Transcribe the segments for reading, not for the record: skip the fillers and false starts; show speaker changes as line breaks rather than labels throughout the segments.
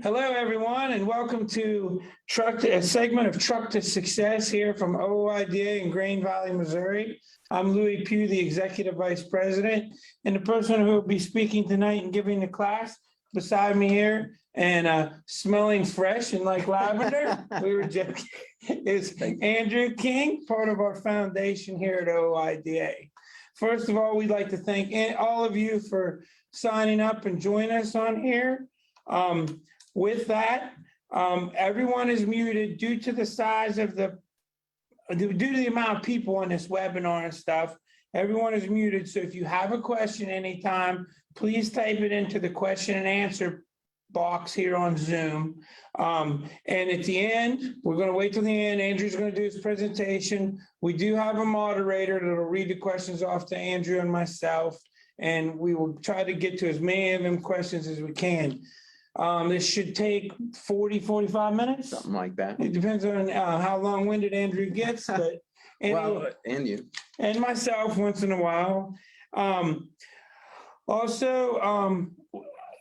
Hello, everyone, and welcome to a segment of Truck to Success here from OOIDA in Grain Valley, Missouri. I'm Louis Pugh, the Executive Vice President, and the person who will be speaking tonight and giving the class beside me here and smelling fresh and like lavender, we were joking, is Andrew King, part of our foundation here at OOIDA. First of all, we'd like to thank all of you for signing up and joining us on here. With that, everyone is muted due to the size of due to the amount of people on this webinar and stuff. Everyone is muted. So if you have a question anytime, please type it into the question and answer box here on Zoom. And at the end, we're going to wait till the end. Andrew's going to do his presentation. We do have a moderator that will read the questions off to Andrew and myself, and we will try to get to as many of them questions as we can. This should take 45 minutes.
Something like that.
It depends on how long-winded Andrew gets, but
Well, and you.
and myself once in a while.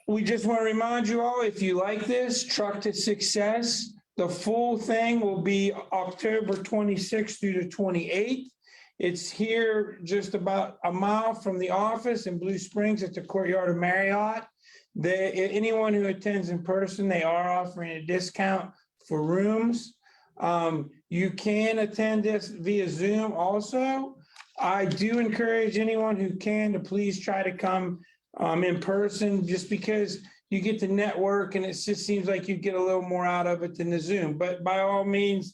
We just want to remind you all, if you like this, Truck to Success, the full thing will be October 26th through the 28th. It's here just about a mile from the office in Blue Springs at the Courtyard of Marriott. Anyone who attends in person, they are offering a discount for rooms. You can attend this via Zoom also. I do encourage anyone who can to please try to come in person, just because you get to network and it just seems like you get a little more out of it than the Zoom. But by all means,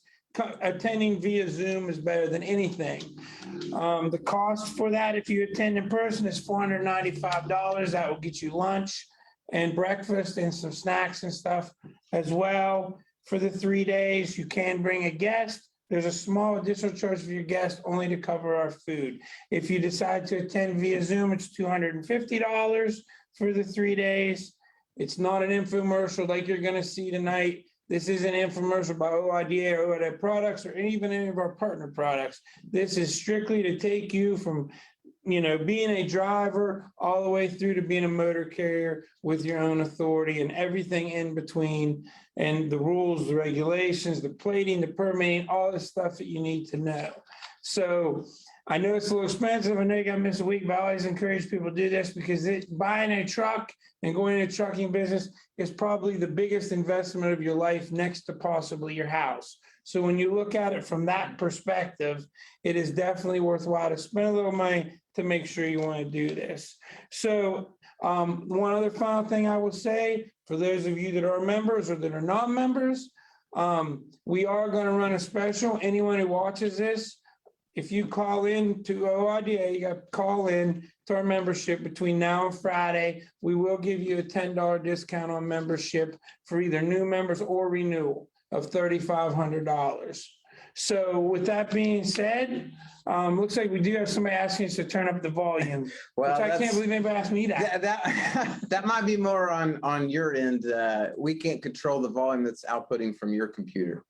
attending via Zoom is better than anything. The cost for that, if you attend in person, is $495. That will get you lunch and breakfast and some snacks and stuff as well. For the 3 days, you can bring a guest. There's a small additional charge for your guest only to cover our food. If you decide to attend via Zoom, it's $250 for the 3 days. It's not an infomercial like you're going to see tonight. This isn't an infomercial by OOIDA or OOIDA products or even any of our partner products. This is strictly to take you from being a driver all the way through to being a motor carrier with your own authority and everything in between, and the rules, the regulations, the plating, the permitting, all the stuff that you need to know. So I know it's a little expensive. I know you got to miss a week, but I always encourage people to do this, because buying a truck and going into trucking business is probably the biggest investment of your life, next to possibly your house. So when you look at it from that perspective, it is definitely worthwhile to spend a little money to make sure you want to do this. So one other final thing I will say, for those of you that are members or that are not members, we are going to run a special. Anyone who watches this, if you call in to OOIDA, you got to call in to our membership between now and Friday. We will give you a $10 discount on membership for either new members or renewal of $3,500. So with that being said, looks like we do have somebody asking us to turn up the volume. Well, which I can't believe anybody asked me that.
That might be more on your end. We can't control the volume that's outputting from your computer.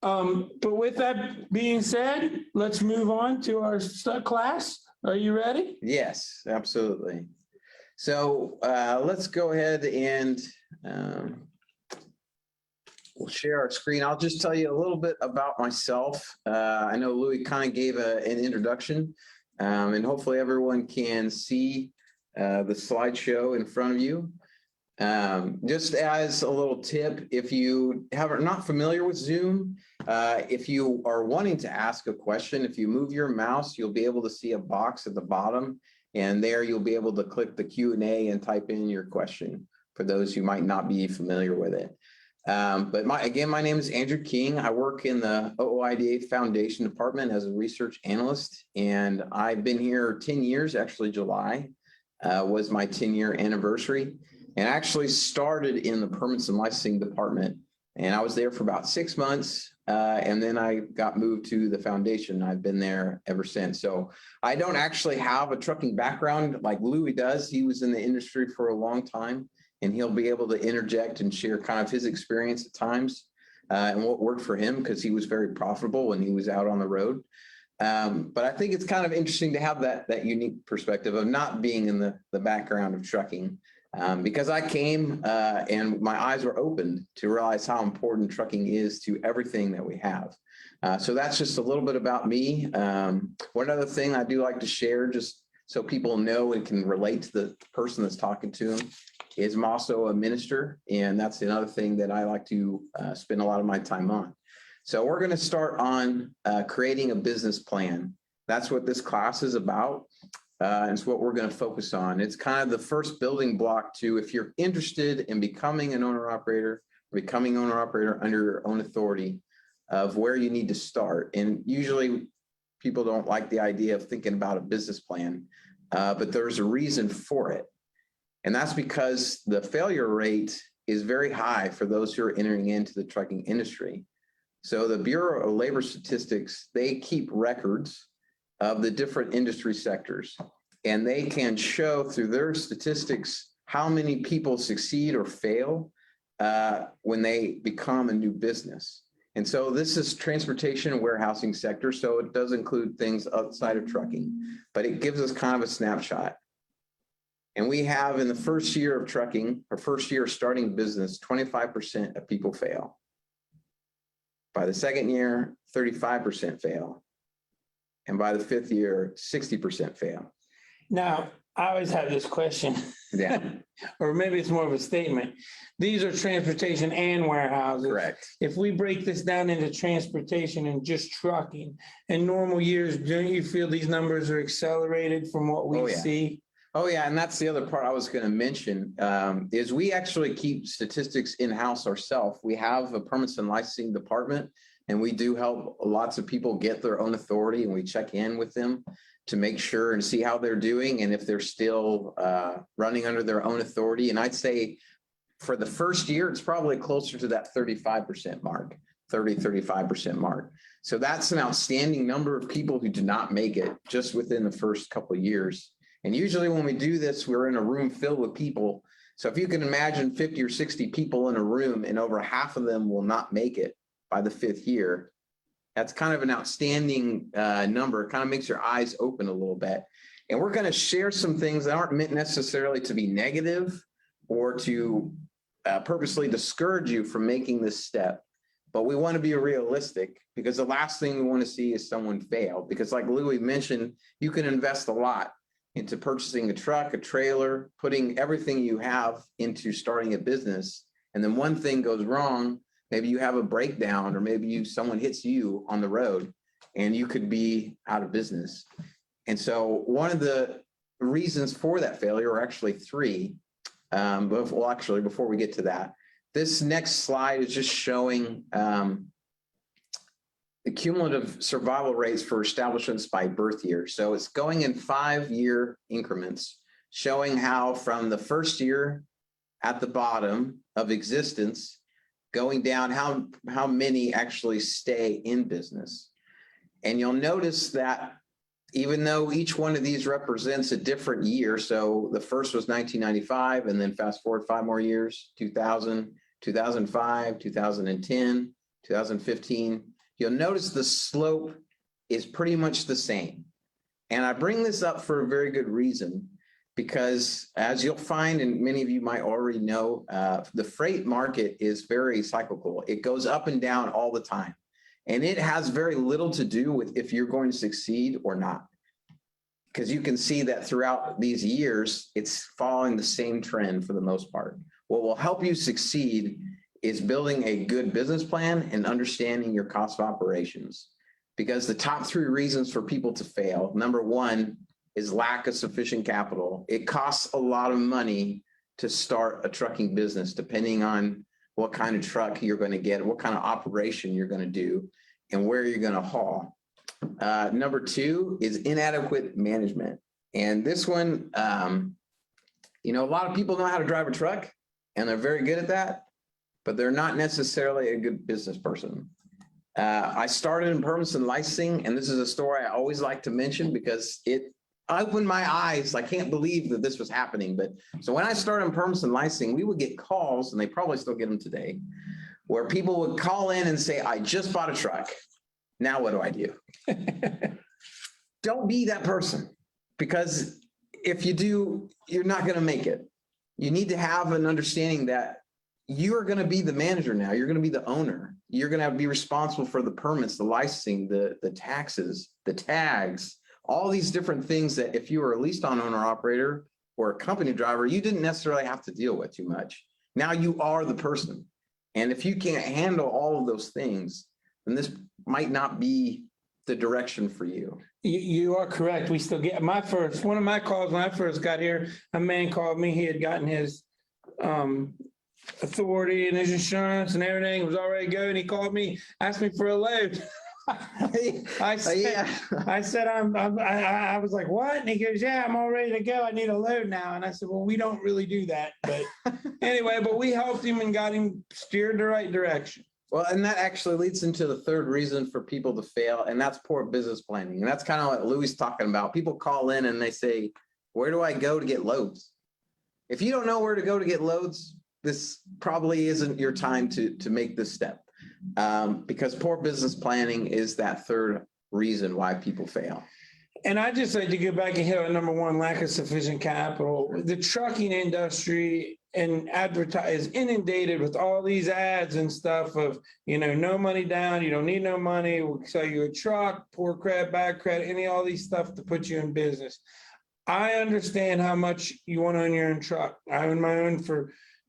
But with that being said, let's move on to our class. Are you ready?
Yes, absolutely. So let's go ahead and we'll share our screen. I'll just tell you a little bit about myself. I know Louis kind of gave an introduction, and hopefully everyone can see the slideshow in front of you. Just as a little tip, if you are not familiar with Zoom, if you are wanting to ask a question, if you move your mouse, you'll be able to see a box at the bottom, and there you'll be able to click the Q&A and type in your question for those who might not be familiar with it. But my name is Andrew King. I work in the OOIDA Foundation Department as a research analyst, and I've been here 10 years. Actually, July was my 10-year anniversary, and actually started in the Permits and Licensing Department. And I was there for about 6 months, and then I got moved to the foundation. I've been there ever since. So I don't actually have a trucking background like Louis does. He was in the industry for a long time, and he'll be able to interject and share kind of his experience at times and what worked for him, because he was very profitable when he was out on the road. But I think it's kind of interesting to have that unique perspective of not being in the background of trucking. Because I came and my eyes were opened to realize how important trucking is to everything that we have. So that's just a little bit about me. One other thing I do like to share, just so people know and can relate to the person that's talking to them, is I'm also a minister, and that's another thing that I like to spend a lot of my time on. So we're going to start on creating a business plan. That's what this class is about. And it's what we're going to focus on. It's kind of the first building block to, if you're interested in becoming an owner-operator, becoming owner-operator under your own authority, of where you need to start. And usually people don't like the idea of thinking about a business plan, but there's a reason for it. And that's because the failure rate is very high for those who are entering into the trucking industry. So the Bureau of Labor Statistics, they keep records of the different industry sectors, and they can show through their statistics how many people succeed or fail when they become a new business. And so this is transportation and warehousing sector, so it does include things outside of trucking, but it gives us kind of a snapshot. And we have, in the first year of trucking, or first year of starting business, 25% of people fail. By the second year, 35% fail. And by the fifth year, 60% fail.
Now, I always have this question.
Yeah.
Or maybe it's more of a statement. These are transportation and warehouses.
Correct.
If we break this down into transportation and just trucking, in normal years, don't you feel these numbers are accelerated from what we see?
Oh, yeah. And that's the other part I was going to mention, is we actually keep statistics in-house ourselves. We have a permits and licensing department, and we do help lots of people get their own authority, and we check in with them to make sure and see how they're doing and if they're still running under their own authority. And I'd say for the first year, it's probably closer to that 35% mark, 35% mark. So that's an outstanding number of people who do not make it just within the first couple of years. And usually when we do this, we're in a room filled with people. So if you can imagine 50 or 60 people in a room and over half of them will not make it by the fifth year, that's kind of an outstanding number. It kind of makes your eyes open a little bit. And we're going to share some things that aren't meant necessarily to be negative or to purposely discourage you from making this step. But we want to be realistic, because the last thing we want to see is someone fail. Because like Louis mentioned, you can invest a lot into purchasing a truck, a trailer, putting everything you have into starting a business. And then one thing goes wrong. Maybe you have a breakdown, or maybe someone hits you on the road and you could be out of business. And so one of the reasons for that failure are actually three. Well, actually, before we get to that, this next slide is just showing the cumulative survival rates for establishments by birth year. So it's going in 5-year increments, showing how from the first year at the bottom of existence, going down how many actually stay in business. And you'll notice that even though each one of these represents a different year, so the first was 1995, and then fast forward 5 more years, 2000, 2005, 2010, 2015, you'll notice the slope is pretty much the same. And I bring this up for a very good reason, because as you'll find, and many of you might already know, the freight market is very cyclical. It goes up and down all the time. And it has very little to do with if you're going to succeed or not. Because you can see that throughout these years, it's following the same trend for the most part. What will help you succeed is building a good business plan and understanding your cost of operations. Because the top 3 reasons for people to fail, number 1, is lack of sufficient capital. It costs a lot of money to start a trucking business, depending on what kind of truck you're going to get, what kind of operation you're going to do, and where you're going to haul. Number 2 is inadequate management. And this one, a lot of people know how to drive a truck, and they're very good at that, but they're not necessarily a good business person. I started in permits and licensing, and this is a story I always like to mention because it opened my eyes. I can't believe that this was happening. But so when I started in permits and licensing, we would get calls, and they probably still get them today, where people would call in and say, I just bought a truck. Now what do I do? Don't be that person, because if you do, you're not going to make it. you need to have an understanding that you are going to be the manager now. You're going to be the owner. You're going to be responsible for the permits, the licensing, the taxes, the tags, all these different things that if you were a leased-on owner operator or a company driver, you didn't necessarily have to deal with too much. Now you are the person. And if you can't handle all of those things, then this might not be the direction for you.
You are correct. We still get one of my calls when I first got here, a man called me. He had gotten his authority and his insurance and everything was already good. And he called me, asked me for a load. I said, I was like, what? And he goes, yeah, I'm all ready to go. I need a load now. And I said, well, we don't really do that. But anyway, but we helped him and got him steered the right direction.
Well, and that actually leads into the third reason for people to fail, and that's poor business planning. And that's kind of what Louis is talking about. People call in and they say, where do I go to get loads? If you don't know where to go to get loads, this probably isn't your time to make this step, because poor business planning is that third reason why people fail.
And I just like to go back and hit on number one, lack of sufficient capital. The trucking industry and is inundated with all these ads and stuff of, no money down, you don't need no money, we'll sell you a truck, poor credit, bad credit, all these stuff to put you in business. I understand how much you want to own your own truck. I own my own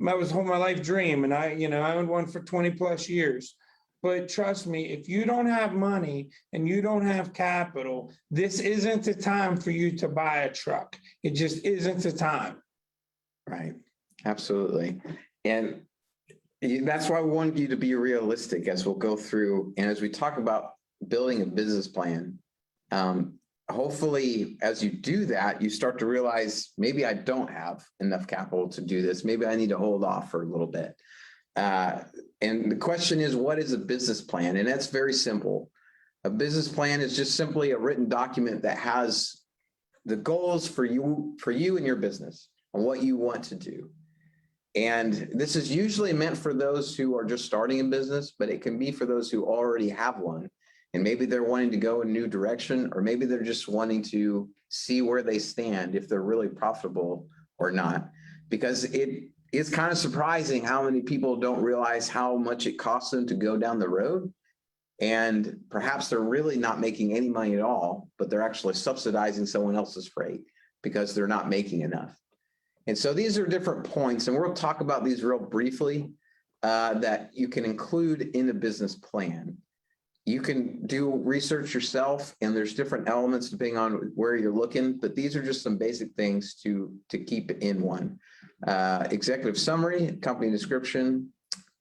that was my life dream. And I owned one for 20 plus years. But trust me, if you don't have money and you don't have capital, this isn't the time for you to buy a truck. It just isn't the time.
Right. Absolutely. And that's why we want you to be realistic as we'll go through. And as we talk about building a business plan, hopefully as you do that, you start to realize maybe I don't have enough capital to do this. Maybe I need to hold off for a little bit. And the question is, what is a business plan? And that's very simple. A business plan is just simply a written document that has the goals for you and your business and what you want to do. And this is usually meant for those who are just starting a business, but it can be for those who already have one. And maybe they're wanting to go in a new direction, or maybe they're just wanting to see where they stand, if they're really profitable or not. Because it is kind of surprising how many people don't realize how much it costs them to go down the road. And perhaps they're really not making any money at all, but they're actually subsidizing someone else's freight because they're not making enough. And so these are different points, and we'll talk about these real briefly, that you can include in a business plan. You can do research yourself, and there's different elements depending on where you're looking, but these are just some basic things to keep in one. Executive summary, company description,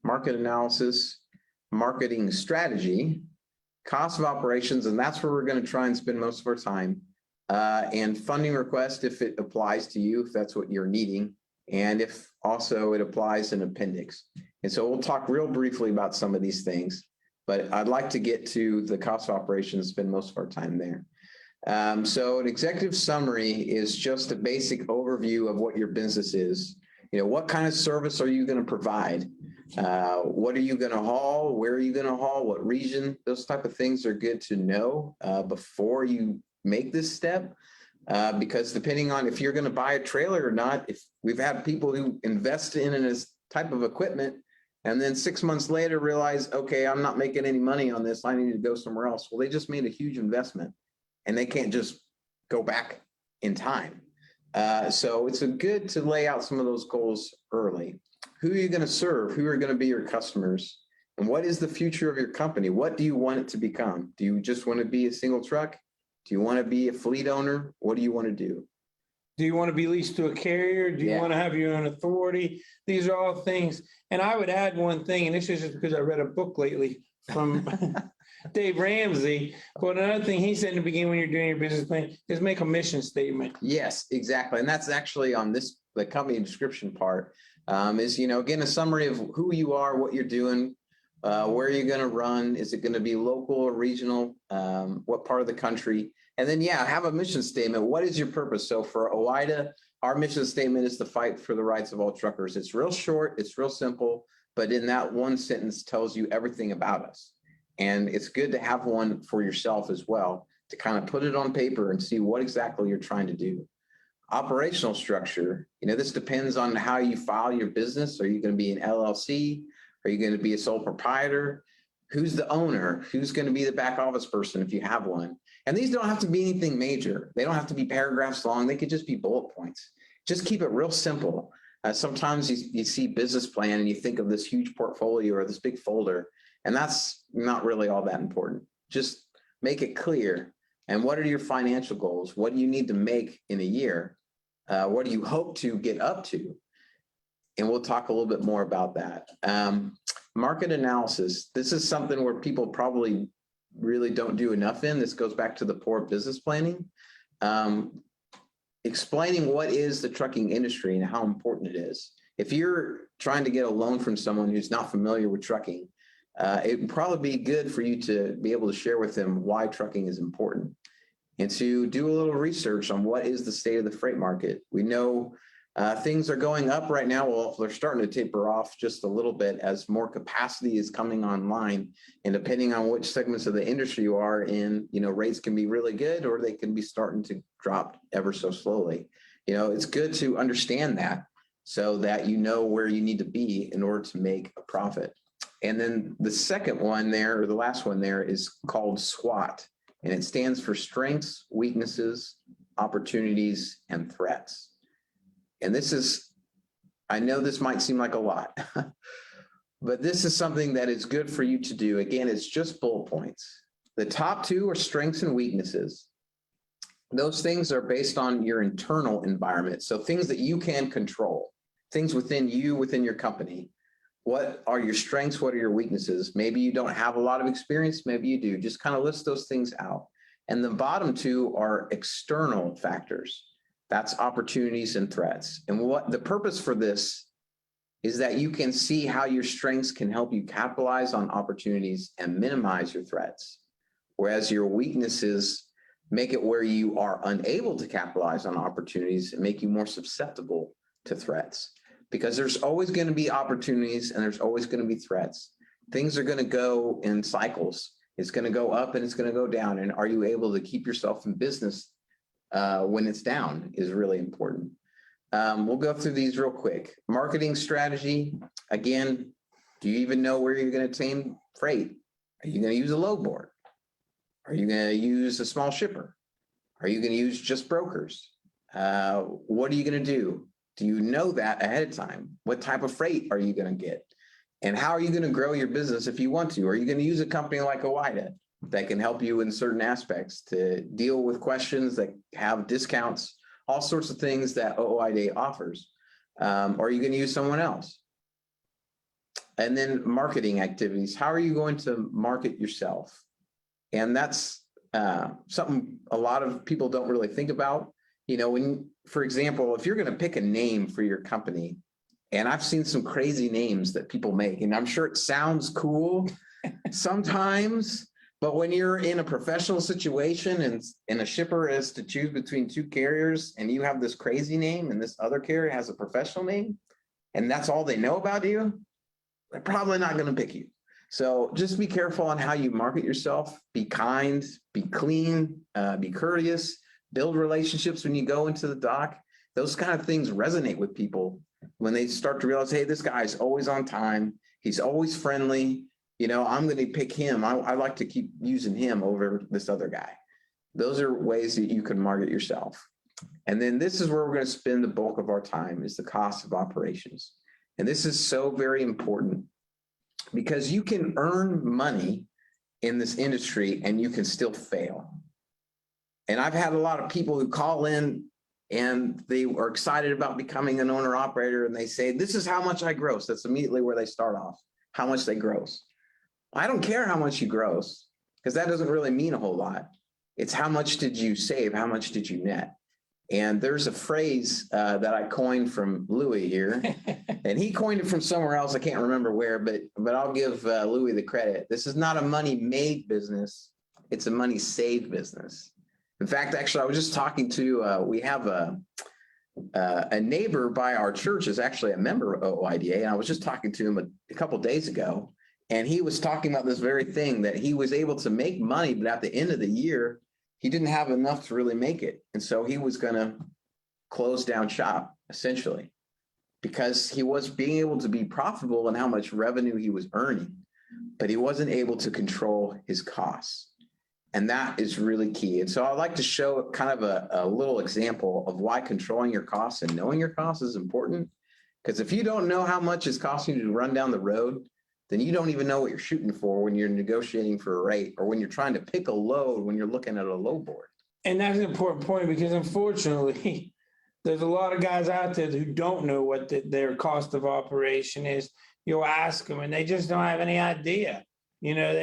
market analysis, marketing strategy, cost of operations, and that's where we're going to try and spend most of our time, and funding request if it applies to you, if that's what you're needing, and if also it applies an appendix. And so we'll talk real briefly about some of these things, but I'd like to get to the cost of operations, spend most of our time there. So an executive summary is just a basic overview of what your business is. What kind of service are you going to provide? What are you going to haul? Where are you going to haul? What region? Those type of things are good to know before you make this step, because depending on if you're going to buy a trailer or not, if we've had people who invest in this type of equipment and then 6 months later realize, okay, I'm not making any money on this, I need to go somewhere else. Well, they just made a huge investment and they can't just go back in time. So it's good to lay out some of those goals early. Who are you going to serve? Who are going to be your customers? And what is the future of your company? What do you want it to become? Do you just want to be a single truck? Do you want to be a fleet owner? What do you want to do?
Do you want to be leased to a carrier? Do you want to have your own authority? These are all things. And I would add one thing, and this is just because I read a book lately from Dave Ramsey. But another thing he said in the beginning when you're doing your business plan is make a mission statement.
Yes, exactly. And that's actually on the company description part, is, again, a summary of who you are, what you're doing, where you're going to run. Is it going to be local or regional? What part of the country? And then, have a mission statement. What is your purpose? So for OOIDA, our mission statement is to fight for the rights of all truckers. It's real short, it's real simple, but in that one sentence tells you everything about us. And it's good to have one for yourself as well, to kind of put it on paper and see what exactly you're trying to do. Operational structure, this depends on how you file your business. Are you going to be an LLC? Are you going to be a sole proprietor? Who's the owner? Who's going to be the back office person if you have one? And these don't have to be anything major. They don't have to be paragraphs long. They could just be bullet points. Just keep it real simple. Sometimes you see business plan and you think of this huge portfolio or this big folder, and that's not really all that important. Just make it clear. And what are your financial goals? What do you need to make in a year? What do you hope to get up to? And we'll talk a little bit more about that. Market analysis. This is something where people probably really don't do enough in. This goes back to the poor business planning. Explaining what is the trucking industry and how important it is. If you're trying to get a loan from someone who's not familiar with trucking, it would probably be good for you to be able to share with them why trucking is important and to do a little research on what is the state of the freight market. We know things are going up right now. Well, they're starting to taper off just a little bit as more capacity is coming online. And depending on which segments of the industry you are in, rates can be really good or they can be starting to drop ever so slowly. It's good to understand that so that you know where you need to be in order to make a profit. And then the second one there, or the last one there, is called SWOT. And it stands for strengths, weaknesses, opportunities, and threats. And this is, I know this might seem like a lot, but this is something that is good for you to do. Again, it's just bullet points. The top two are strengths and weaknesses. Those things are based on your internal environment. So things that you can control, things within you, within your company. What are your strengths? What are your weaknesses? Maybe you don't have a lot of experience. Maybe you do. Just kind of list those things out. And the bottom two are external factors. That's opportunities and threats. And what the purpose for this is that you can see how your strengths can help you capitalize on opportunities and minimize your threats. Whereas your weaknesses make it where you are unable to capitalize on opportunities and make you more susceptible to threats. Because there's always going to be opportunities and there's always going to be threats. Things are going to go in cycles. It's going to go up and it's going to go down. And are you able to keep yourself in business when it's down is really important. We'll go through these real quick. Marketing strategy. Again, do you even know where you're going to obtain freight? Are you going to use a load board? Are you going to use a small shipper? Are you going to use just brokers? What are you going to do? Do you know that ahead of time? What type of freight are you going to get? And how are you going to grow your business if you want to? Are you going to use a company like OOIDA that can help you in certain aspects to deal with questions, that have discounts, all sorts of things that OOIDA offers? Or are you going to use someone else? And then marketing activities. How are you going to market yourself? And that's something a lot of people don't really think about. For example, if you're going to pick a name for your company, and I've seen some crazy names that people make, and I'm sure it sounds cool sometimes, but when you're in a professional situation and a shipper is to choose between two carriers and you have this crazy name and this other carrier has a professional name, and that's all they know about you, they're probably not going to pick you. So just be careful on how you market yourself. Be kind, be clean, be courteous. Build relationships when you go into the dock. Those kind of things resonate with people when they start to realize, hey, this guy's always on time. He's always friendly. I'm going to pick him. I like to keep using him over this other guy. Those are ways that you can market yourself. And then this is where we're going to spend the bulk of our time, is the cost of operations. And this is so very important because you can earn money in this industry and you can still fail. And I've had a lot of people who call in and they are excited about becoming an owner operator and they say, this is how much I gross. That's immediately where they start off, how much they gross. I don't care how much you gross, because that doesn't really mean a whole lot. It's how much did you save? How much did you net? And there's a phrase that I coined from Louis here, and he coined it from somewhere else. I can't remember where, but I'll give Louis the credit. This is not a money made business. It's a money saved business. In fact, actually, I was just talking to, we have a neighbor by our church is actually a member of OOIDA, and I was just talking to him a couple of days ago, and he was talking about this very thing, that he was able to make money, but at the end of the year, he didn't have enough to really make it. And so he was going to close down shop, essentially, because he was being able to be profitable in how much revenue he was earning, but he wasn't able to control his costs. And that is really key. And so I'd like to show kind of a little example of why controlling your costs and knowing your costs is important. Because if you don't know how much it's costing you to run down the road, then you don't even know what you're shooting for when you're negotiating for a rate or when you're trying to pick a load when you're looking at a load board.
And that's an important point because unfortunately, there's a lot of guys out there who don't know what their cost of operation is. You'll ask them and they just don't have any idea. You know,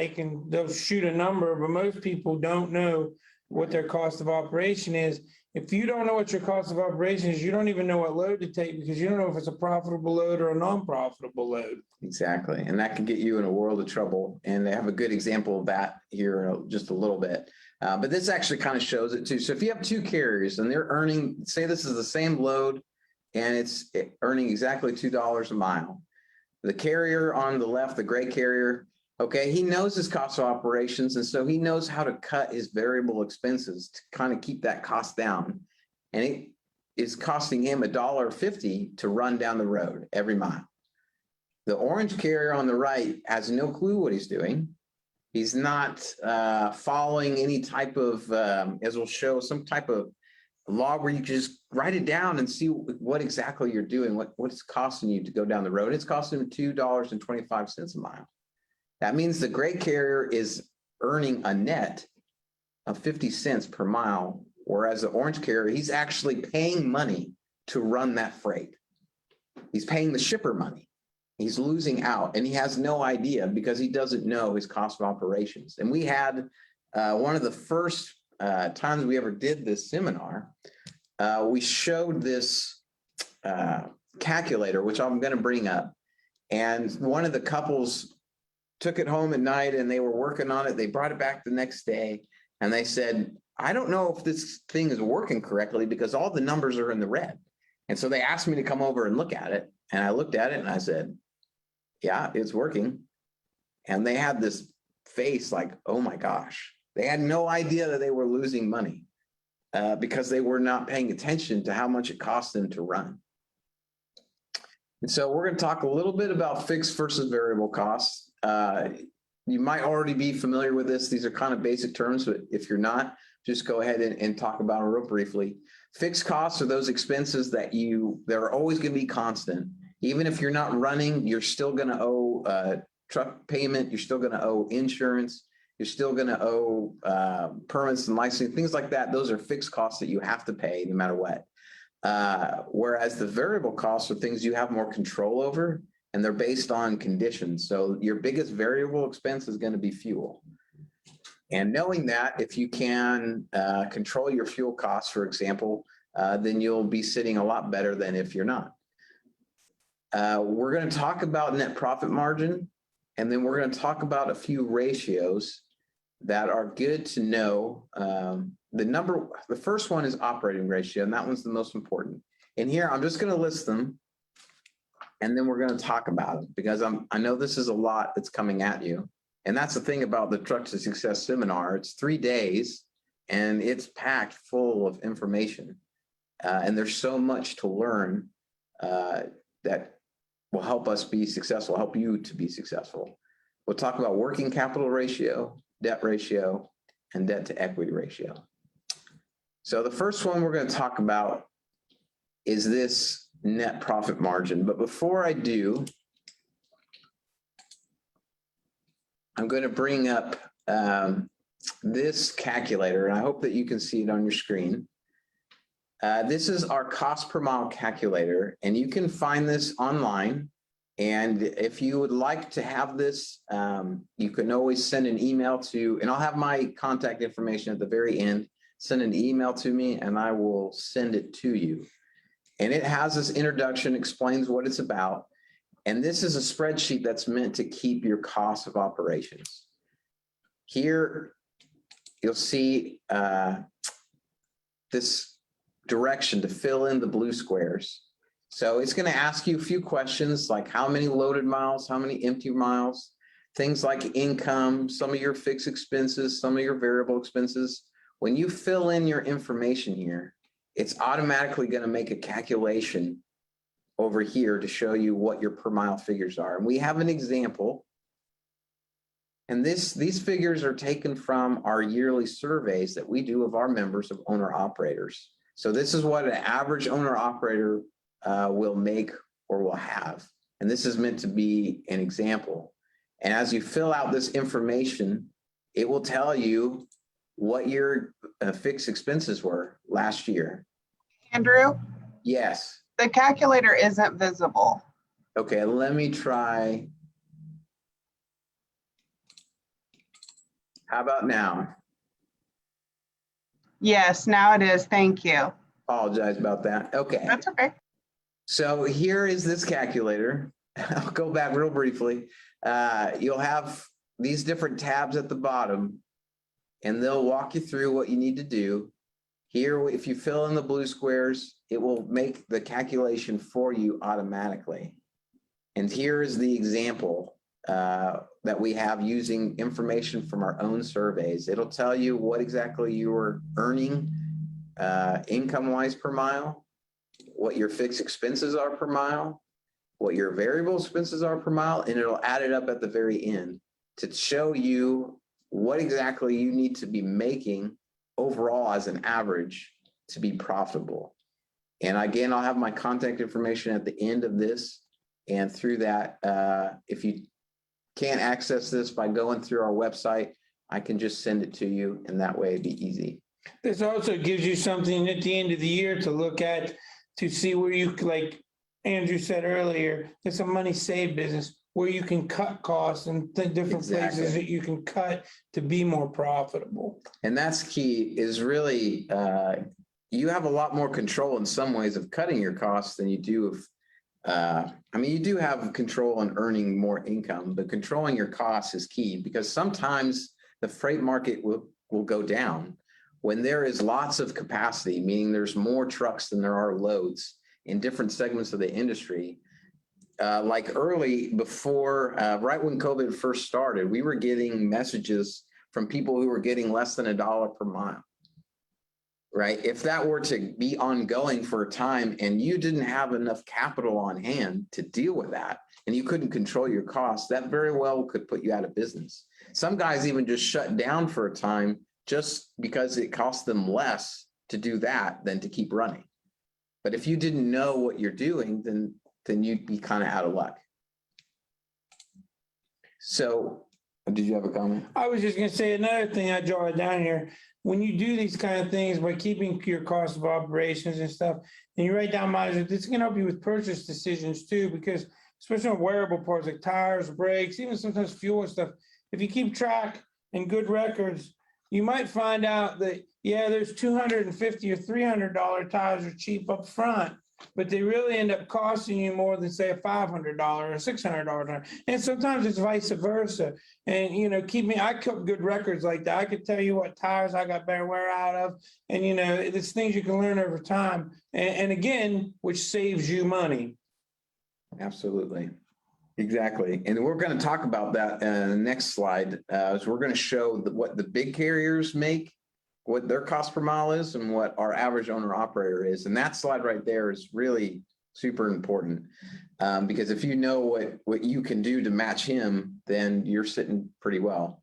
they'll shoot a number, but most people don't know what their cost of operation is. If you don't know what your cost of operation is, you don't even know what load to take because you don't know if it's a profitable load or a non-profitable load.
Exactly. And that can get you in a world of trouble. And they have a good example of that here in just a little bit. But this actually kind of shows it too. So if you have two carriers and they're earning, say this is the same load and it's earning exactly $2 a mile. The carrier on the left, the gray carrier, okay, he knows his cost of operations. And so he knows how to cut his variable expenses to kind of keep that cost down. And it is costing him $1.50 to run down the road every mile. The orange carrier on the right has no clue what he's doing. He's not following any type of, as we'll show, some type of log where you just write it down and see what exactly you're doing, what it's costing you to go down the road. It's costing him $2.25 a mile. That means the gray carrier is earning a net of 50 cents per mile, whereas the orange carrier, he's actually paying money to run that freight. He's paying the shipper money. He's losing out and he has no idea because he doesn't know his cost of operations. And we had one of the first times we ever did this seminar, we showed this calculator, which I'm going to bring up. And one of the couples took it home at night and they were working on it. They brought it back the next day and they said, I don't know if this thing is working correctly because all the numbers are in the red. And so they asked me to come over and look at it. And I looked at it and I said, yeah, it's working. And they had this face like, oh my gosh. They had no idea that they were losing money because they were not paying attention to how much it cost them to run. And so we're going to talk a little bit about fixed versus variable costs. You might already be familiar with this. These are kind of basic terms, but if you're not, just go ahead and talk about them real briefly. Fixed costs are those expenses that they're always going to be constant. Even if you're not running, you're still going to owe truck payment. You're still going to owe insurance. You're still going to owe permits and licensing, things like that. Those are fixed costs that you have to pay no matter what. Whereas the variable costs are things you have more control over, and they're based on conditions. So your biggest variable expense is going to be fuel. And knowing that, if you can control your fuel costs, for example, then you'll be sitting a lot better than if you're not. We're going to talk about net profit margin, and then we're going to talk about a few ratios that are good to know. The first one is operating ratio, and that one's the most important. And here, I'm just going to list them, and then we're going to talk about them because I know this is a lot that's coming at you. And that's the thing about the Truck to Success seminar. It's 3 days, and it's packed full of information. And there's so much to learn that will help us be successful, help you to be successful. We'll talk about working capital ratio, debt ratio, and debt to equity ratio. So the first one we're going to talk about is this net profit margin. But before I do, I'm going to bring up this calculator, and I hope that you can see it on your screen. This is our cost per mile calculator, and you can find this online. And if you would like to have this, you can always send an email to, and I'll have my contact information at the very end. Send an email to me and I will send it to you. And it has this introduction, explains what it's about. And this is a spreadsheet that's meant to keep your cost of operations. Here, you'll see this direction to fill in the blue squares. So it's going to ask you a few questions like how many loaded miles, how many empty miles, things like income, some of your fixed expenses, some of your variable expenses. When you fill in your information here, it's automatically going to make a calculation over here to show you what your per mile figures are. And we have an example. And these figures are taken from our yearly surveys that we do of our members of owner operators. So this is what an average owner operator will make or will have. And this is meant to be an example. And as you fill out this information, it will tell you what your fixed expenses were last year.
Andrew,
Yes.
the calculator isn't visible.
Okay, let me try. How about now?
Yes, now it is. Thank you.
Apologize about that. Okay.
That's okay.
So here is this calculator. I'll go back real briefly. You'll have these different tabs at the bottom, and they'll walk you through what you need to do. Here, if you fill in the blue squares, it will make the calculation for you automatically. And here is the example that we have using information from our own surveys. It'll tell you what exactly you are earning income-wise per mile, what your fixed expenses are per mile, what your variable expenses are per mile, and it'll add it up at the very end to show you what exactly you need to be making overall as an average to be profitable. And again, I'll have my contact information at the end of this. And through that, if you can't access this by going through our website, I can just send it to you, and that way it'd be easy.
This also gives you something at the end of the year to look at, to see where you, like Andrew said earlier, it's a money saved business where you can cut costs and the different places that you can cut to be more profitable.
And that's key, is really, you have a lot more control in some ways of cutting your costs than you do of, I mean, you do have control on earning more income, but controlling your costs is key, because sometimes the freight market will go down when there is lots of capacity, meaning there's more trucks than there are loads in different segments of the industry. Like early before, right when COVID first started, we were getting messages from people who were getting less than $1 per mile. Right? If that were to be ongoing for a time and you didn't have enough capital on hand to deal with that, and you couldn't control your costs, that very well could put you out of business. Some guys even just shut down for a time just because it cost them less to do that than to keep running. But if you didn't know what you're doing, then you'd be kind of out of luck. So, did you have a comment?
I was just gonna say another thing, I jotted down here. When you do these kind of things by keeping your cost of operations and stuff, and you write down mileage, this can help you with purchase decisions too, because especially on wearable parts like tires, brakes, even sometimes fuel and stuff, if you keep track and good records, you might find out that, yeah, there's $250 or $300 tires are cheap up front, but they really end up costing you more than, say, a $500 or $600 tire. And sometimes it's vice versa. And, you know, I kept good records like that. I could tell you what tires I got better wear out of. And, you know, it's things you can learn over time. And again, which saves you money.
Absolutely. Exactly. And we're going to talk about that in the next slide. So we're going to show what the big carriers make, what their cost per mile is, and what our average owner operator is. And that slide right there is really super important, because if you know what you can do to match him, then you're sitting pretty well.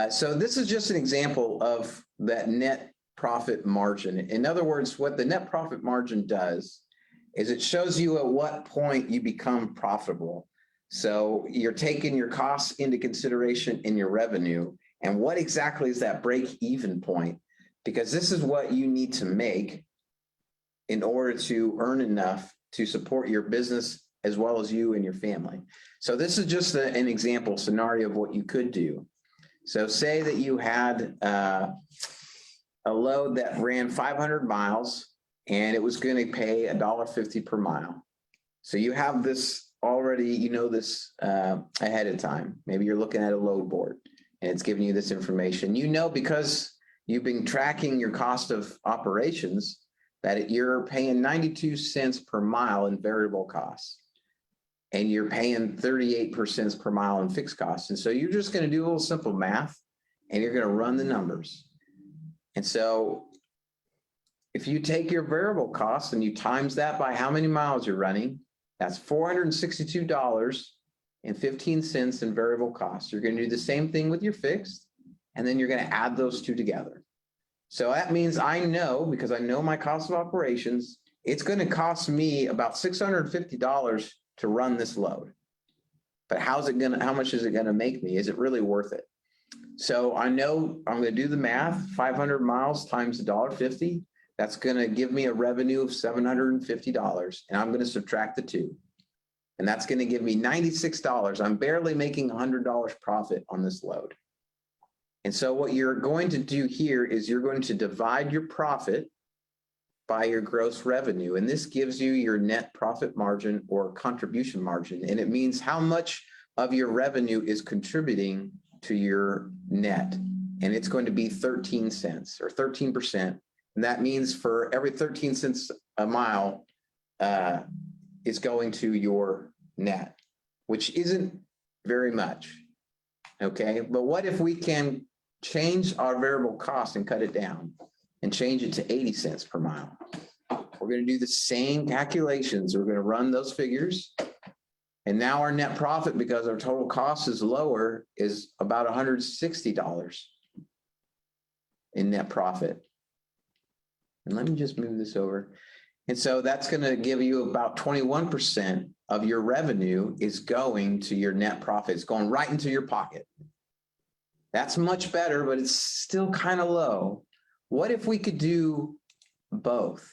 So this is just an example of that net profit margin. In other words, what the net profit margin does is it shows you at what point you become profitable. So you're taking your costs into consideration in your revenue, and what exactly is that break-even point? Because this is what you need to make in order to earn enough to support your business as well as you and your family. So this is just an example scenario of what you could do. So say that you had a load that ran 500 miles and it was going to pay $1.50 per mile. So you have this already, you know this ahead of time. Maybe you're looking at a load board and it's giving you this information. You know, because you've been tracking your cost of operations, that you're paying 92 cents per mile in variable costs, and you're paying 38% per mile in fixed costs. And so you're just going to do a little simple math, and you're going to run the numbers. And so if you take your variable cost and you times that by how many miles you're running, that's $462.15 in variable costs. You're going to do the same thing with your fixed, and then you're going to add those two together. So that means I know, because I know my cost of operations, it's going to cost me about $650 to run this load. But how much is it going to make me? Is it really worth it? So I know I'm going to do the math, 500 miles times $1.50. That's going to give me a revenue of $750, and I'm going to subtract the two. And that's going to give me $96. I'm barely making $100 profit on this load. And so what you're going to do here is you're going to divide your profit by your gross revenue. And this gives you your net profit margin or contribution margin. And it means how much of your revenue is contributing to your net. And it's going to be 13 cents or 13%. And that means for every 13 cents a mile is going to your net, which isn't very much. Okay, but what if we can change our variable cost and cut it down and change it to 80 cents per mile? We're going to do the same calculations. We're going to run those figures. And now our net profit, because our total cost is lower, is about $160 in net profit. And let me just move this over. And so that's going to give you about 21% of your revenue is going to your net profit. It's going right into your pocket. That's much better, but it's still kind of low. What if we could do both?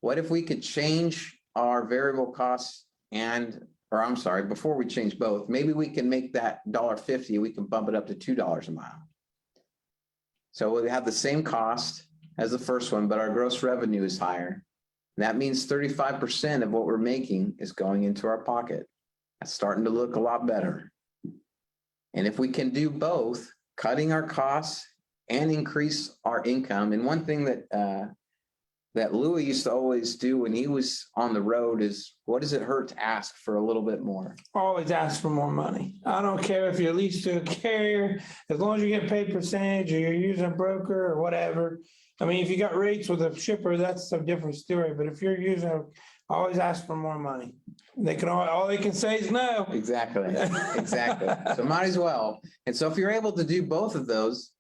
What if we could change our variable costs before we change both, maybe we can make that $1.50, we can bump it up to $2 a mile. So we have the same cost as the first one, but our gross revenue is higher. And that means 35% of what we're making is going into our pocket. That's starting to look a lot better. And if we can do both, cutting our costs and increase our income. And one thing that Louis used to always do when he was on the road is, what does it hurt to ask for a little bit more?
Always ask for more money. I don't care if you're leased to a carrier, as long as you get paid percentage or you're using a broker or whatever. I mean, if you got rates with a shipper, that's a different story. But if you're always ask for more money. All they can say is no.
Exactly. So might as well. And so if you're able to do both of those,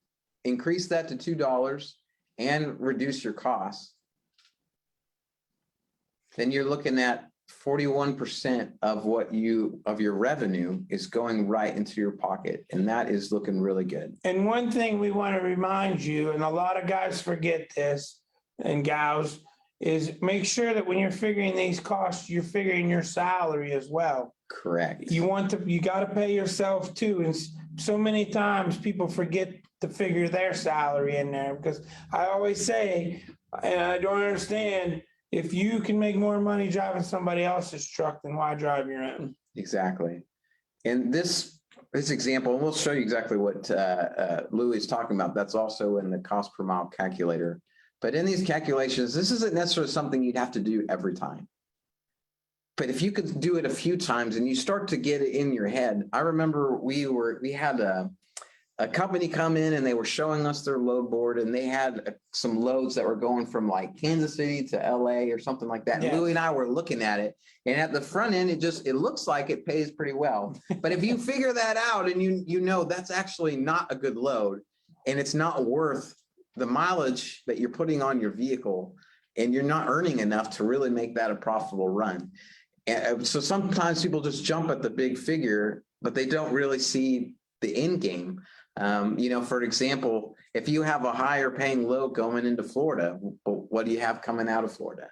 increase that to $2 and reduce your costs, then you're looking at 41% of your revenue is going right into your pocket. And that is looking really good.
And one thing we want to remind you, and a lot of guys forget this, and gals, is make sure that when you're figuring these costs, you're figuring your salary as well.
Correct.
You got to pay yourself too. And so many times people forget to figure their salary in there, because I always say, and I don't understand, if you can make more money driving somebody else's truck, then why drive your own?
Exactly. And this example, and we'll show you exactly what Louis is talking about. That's also in the cost per mile calculator. But in these calculations, this isn't necessarily something you'd have to do every time. But if you could do it a few times and you start to get it in your head, I remember we had a company come in and they were showing us their load board, and they had some loads that were going from like Kansas City to LA or something like that.
Yes.
And Louis and I were looking at it, and at the front end, it looks like it pays pretty well. But if you figure that out and you know that's actually not a good load, and it's not worth the mileage that you're putting on your vehicle, and you're not earning enough to really make that a profitable run. And so sometimes people just jump at the big figure, but they don't really see the end game. For example, if you have a higher paying load going into Florida, what do you have coming out of Florida?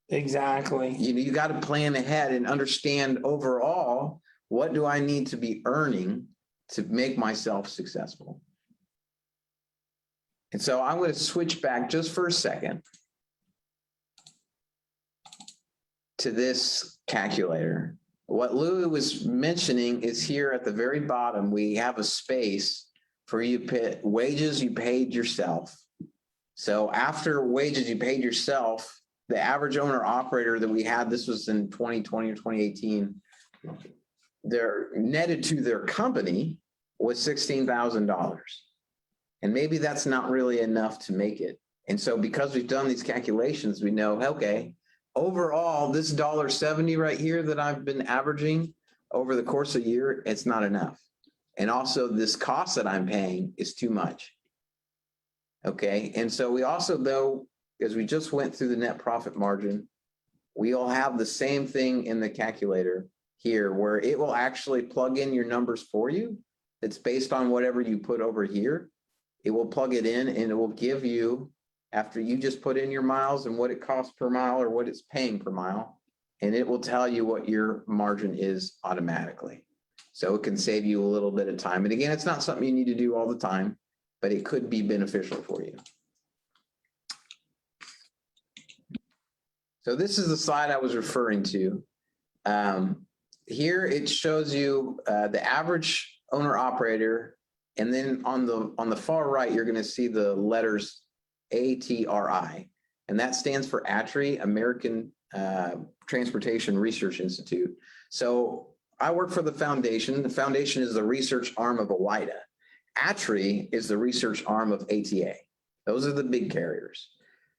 Exactly.
You got to plan ahead and understand overall, what do I need to be earning to make myself successful? And so I'm going to switch back just for a second to this calculator. What Louis was mentioning is here at the very bottom, we have a space for you to put wages you paid yourself. So after wages you paid yourself, the average owner operator that we had, this was in 2020 or 2018, they're netted to their company was $16,000. And maybe that's not really enough to make it And so because we've done these calculations, we know, okay, overall, this $1.70 right here that I've been averaging over the course of a year, it's not enough. And also this cost that I'm paying is too much. Okay, and so we also know, as we just went through the net profit margin, we'll have the same thing in the calculator here where it will actually plug in your numbers for you. It's based on whatever you put over here. It will plug it in and it will give you, after you just put in your miles and what it costs per mile or what it's paying per mile, and it will tell you what your margin is automatically. So it can save you a little bit of time. And again, it's not something you need to do all the time, but it could be beneficial for you. So this is the slide I was referring to. Here it shows you the average owner operator, and then on the far right, you're going to see the letters ATRI, and that stands for ATRI, American Transportation Research Institute. So I work for the foundation. The foundation is the research arm of OOIDA. ATRI is the research arm of ATA. Those are the big carriers.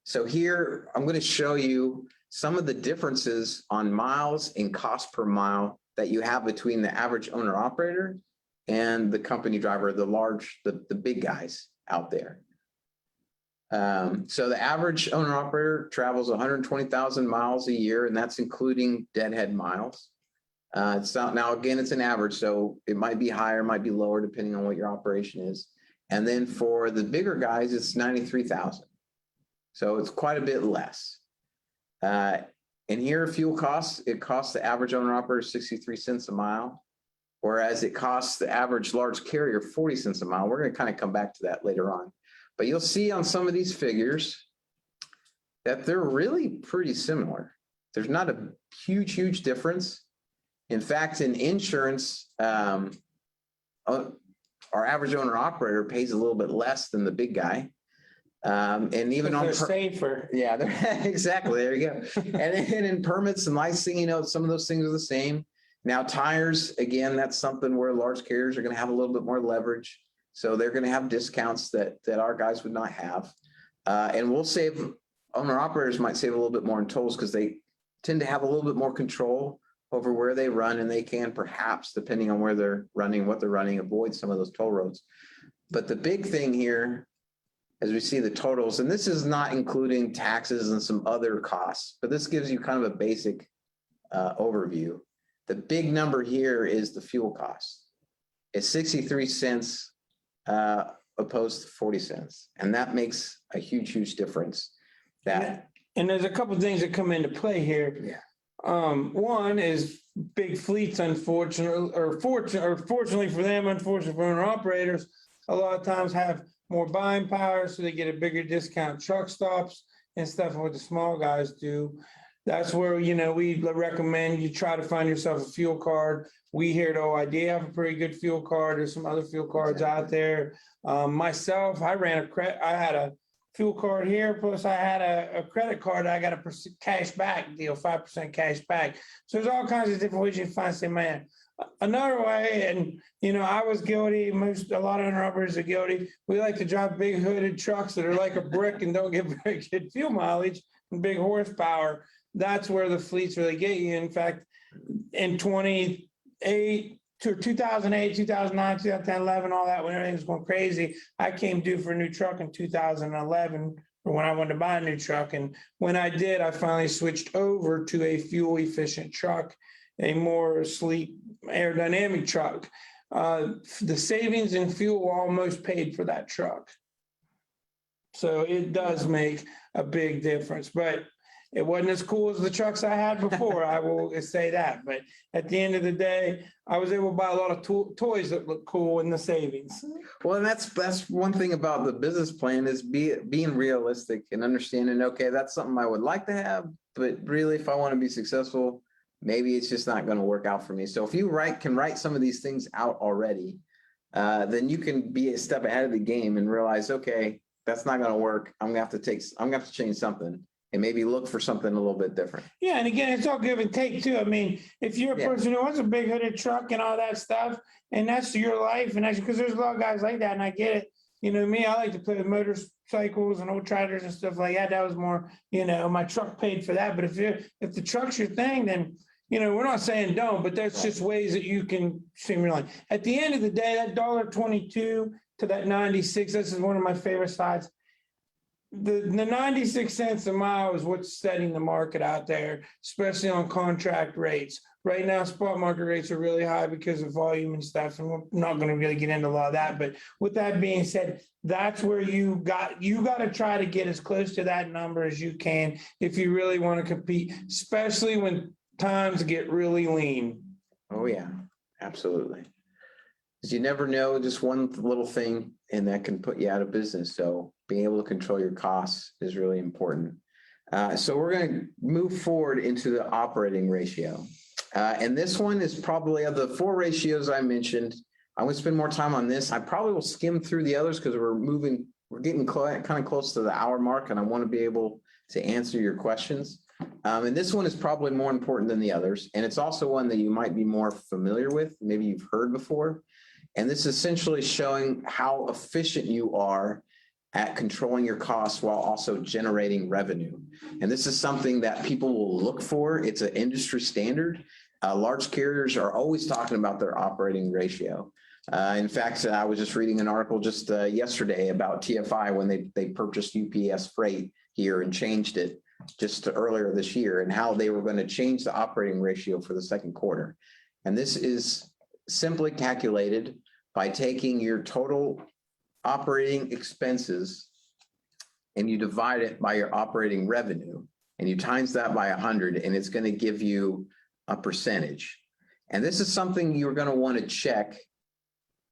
So here, I'm going to show you some of the differences on miles and cost per mile that you have between the average owner operator and the company driver, the big guys out there. So the average owner operator travels 120,000 miles a year, and that's including deadhead miles. It's not, now again, it's an average, so it might be higher, might be lower, depending on what your operation is. And then for the bigger guys, it's 93,000. So it's quite a bit less. And here, fuel costs, it costs the average owner operator 63 cents a mile, whereas it costs the average large carrier 40 cents a mile. We're going to kind of come back to that later on. But you'll see on some of these figures that they're really pretty similar. There's not a huge difference. In fact, in insurance, our average owner operator pays a little bit less than the big guy. And even on
safer.
Yeah, exactly. There you go. And in permits and licensing, you know, some of those things are the same. Now, tires, again, that's something where large carriers are going to have a little bit more leverage. So they're going to have discounts that our guys would not have. And we'll save, owner operators might save a little bit more in tolls because they tend to have a little bit more control over where they run, and they can perhaps, depending on where they're running, what they're running, avoid some of those toll roads. But the big thing here, as we see the totals, and this is not including taxes and some other costs, but this gives you kind of a basic overview. The big number here is the fuel cost. It's 63 cents opposed to 40 cents. And that makes a huge difference.
And there's a couple of things that come into play here.
Yeah.
One is big fleets, fortunately for them, unfortunately for owner operators, a lot of times have more buying power, so they get a bigger discount truck stops and stuff what the small guys do. That's where, you know, we recommend you try to find yourself a fuel card. We here at OOIDA have a pretty good fuel card. There's some other fuel cards out there. Myself, I had a fuel card here, plus I had a credit card. I got a cash back deal, 5% cash back. So there's all kinds of different ways you can find, say, man, another way, and you know, I was guilty. A lot of owner operators are guilty. We like to drive big hooded trucks that are like a brick and don't get very good fuel mileage and big horsepower. That's where the fleets really get you. In fact, in 2008 to 2008, 2009, 2010, 11, all that, when everything was going crazy, I came due for a new truck in 2011, or when I wanted to buy a new truck. And when I did, I finally switched over to a fuel efficient truck, a more sleek aerodynamic truck. The savings in fuel almost paid for that truck. So it does make a big difference, but it wasn't as cool as the trucks I had before. I will say that. But at the end of the day, I was able to buy a lot of toys that look cool in the savings.
Well, and that's one thing about the business plan is being realistic and understanding, okay, that's something I would like to have, but really, if I want to be successful, maybe it's just not going to work out for me. So if you can write some of these things out already, then you can be a step ahead of the game and realize, okay, that's not going to work. I'm going to have to change something and maybe look for something a little bit different.
Yeah, and again, it's all give and take too. I mean, if you're a person who wants a big hooded truck and all that stuff, and that's your life, and that's because there's a lot of guys like that, and I get it. you know me, I like to play with motorcycles and old tractors and stuff like that. That was more, you know, my truck paid for that. But if the truck's your thing, then, you know, we're not saying don't, but that's just ways that you can simulate. At the end of the day, that $1.22 to that 96, this is one of my favorite sides. The 96 cents a mile is what's setting the market out there, especially on contract rates. Right now, spot market rates are really high because of volume and stuff, and we're not going to really get into a lot of that. But with that being said, that's where you got to try to get as close to that number as you can if you really want to compete, especially when times get really lean.
Oh, yeah, absolutely. Because you never know, just one little thing, and that can put you out of business. So being able to control your costs is really important. So we're going to move forward into the operating ratio. And this one is probably, of the 4 ratios I mentioned, I'm going to spend more time on this. I probably will skim through the others because we're getting kind of close to the hour mark, and I want to be able to answer your questions. And this one is probably more important than the others. And it's also one that you might be more familiar with, maybe you've heard before. And this is essentially showing how efficient you are at controlling your costs while also generating revenue. And this is something that people will look for. It's an industry standard. Large carriers are always talking about their operating ratio. In fact, I was just reading an article just yesterday about TFI when they purchased UPS Freight here and changed it just earlier this year, and how they were going to change the operating ratio for the second quarter. And this is simply calculated by taking your total operating expenses and you divide it by your operating revenue and you times that by 100, and it's going to give you a percentage. And this is something you're going to want to check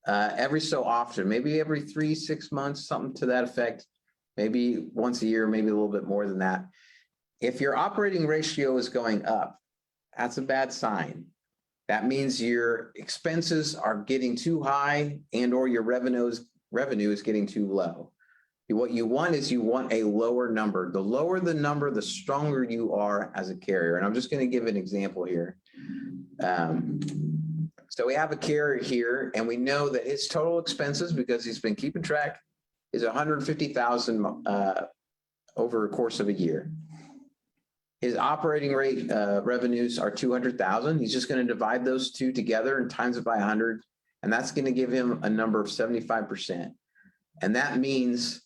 every so often, maybe every 3-6 months, something to that effect, maybe once a year, maybe a little bit more than that. If your operating ratio is going up, that's a bad sign. That means your expenses are getting too high and or your revenue is getting too low. What you want is you want a lower number. The lower the number, the stronger you are as a carrier. And I'm just going to give an example here. So we have a carrier here, and we know that his total expenses, because he's been keeping track, is $150,000 over a course of a year. His operating rate revenues are $200,000. He's just going to divide those two together and times it by 100, and that's going to give him a number of 75%. And that means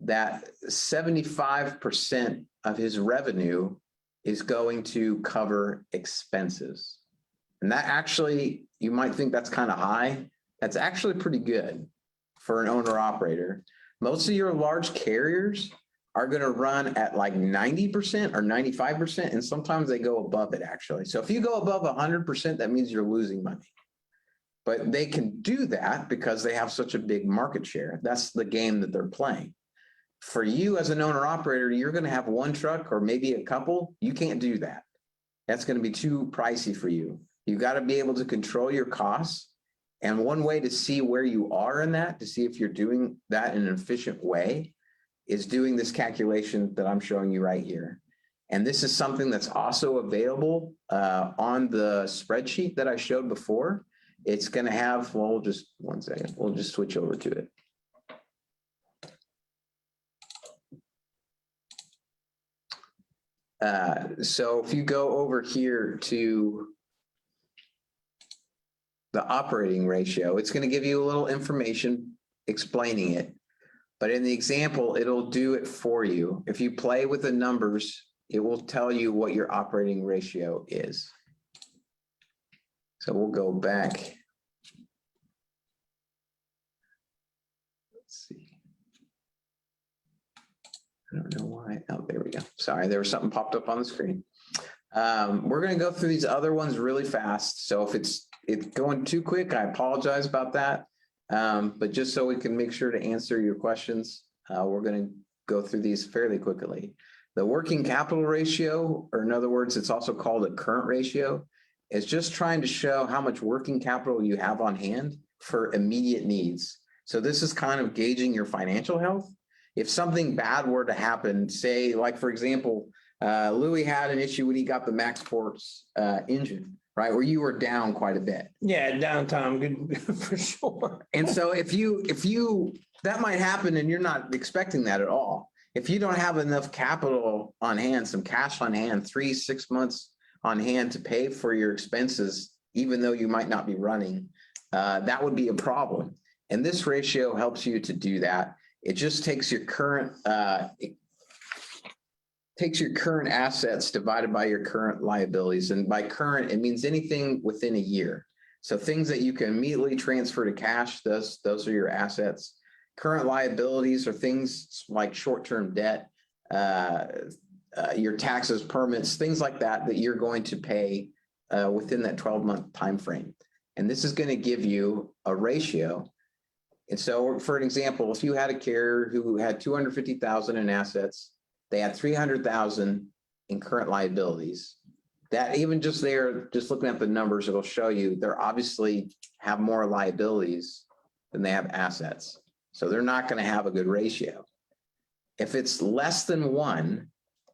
that 75% of his revenue is going to cover expenses. And that actually, you might think that's kind of high. That's actually pretty good for an owner operator. Most of your large carriers are going to run at like 90% or 95%, and sometimes they go above it actually. So if you go above 100%, that means you're losing money. But they can do that because they have such a big market share. That's the game that they're playing. For you as an owner operator, you're going to have one truck or maybe a couple. You can't do that. That's going to be too pricey for you. You've got to be able to control your costs. And one way to see where you are in that, to see if you're doing that in an efficient way, is doing this calculation that I'm showing you right here. And this is something that's also available on the spreadsheet that I showed before. It's going to have, well, just one second. We'll just switch over to it. So if you go over here to the operating ratio, it's going to give you a little information explaining it. But in the example, it'll do it for you. If you play with the numbers, it will tell you what your operating ratio is. So we'll go back. Let's see. I don't know why. Oh, there we go. Sorry, there was something popped up on the screen. We're going to go through these other ones really fast. So if it's going too quick, I apologize about that. But just so we can make sure to answer your questions, we're going to go through these fairly quickly. The working capital ratio, or in other words, it's also called a current ratio, is just trying to show how much working capital you have on hand for immediate needs. So this is kind of gauging your financial health. If something bad were to happen, say, like, for example, Louis had an issue when he got the Max Ports engine, right, where you were down quite a bit.
Yeah, downtime, good for sure.
And so if you that might happen and you're not expecting that at all. If you don't have enough capital on hand, some cash on hand, 3-6 months on hand to pay for your expenses, even though you might not be running, that would be a problem. And this ratio helps you to do that. It just takes your current assets divided by your current liabilities. And by current, it means anything within a year. So things that you can immediately transfer to cash, those are your assets. Current liabilities are things like short-term debt, your taxes, permits, things like that you're going to pay within that 12-month time frame. And this is going to give you a ratio. And so, for an example, if you had a carrier who had $250,000 in assets, they had $300,000 in current liabilities. That even just there, just looking at the numbers, it'll show you they're obviously have more liabilities than they have assets. So they're not going to have a good ratio. If it's less than 1,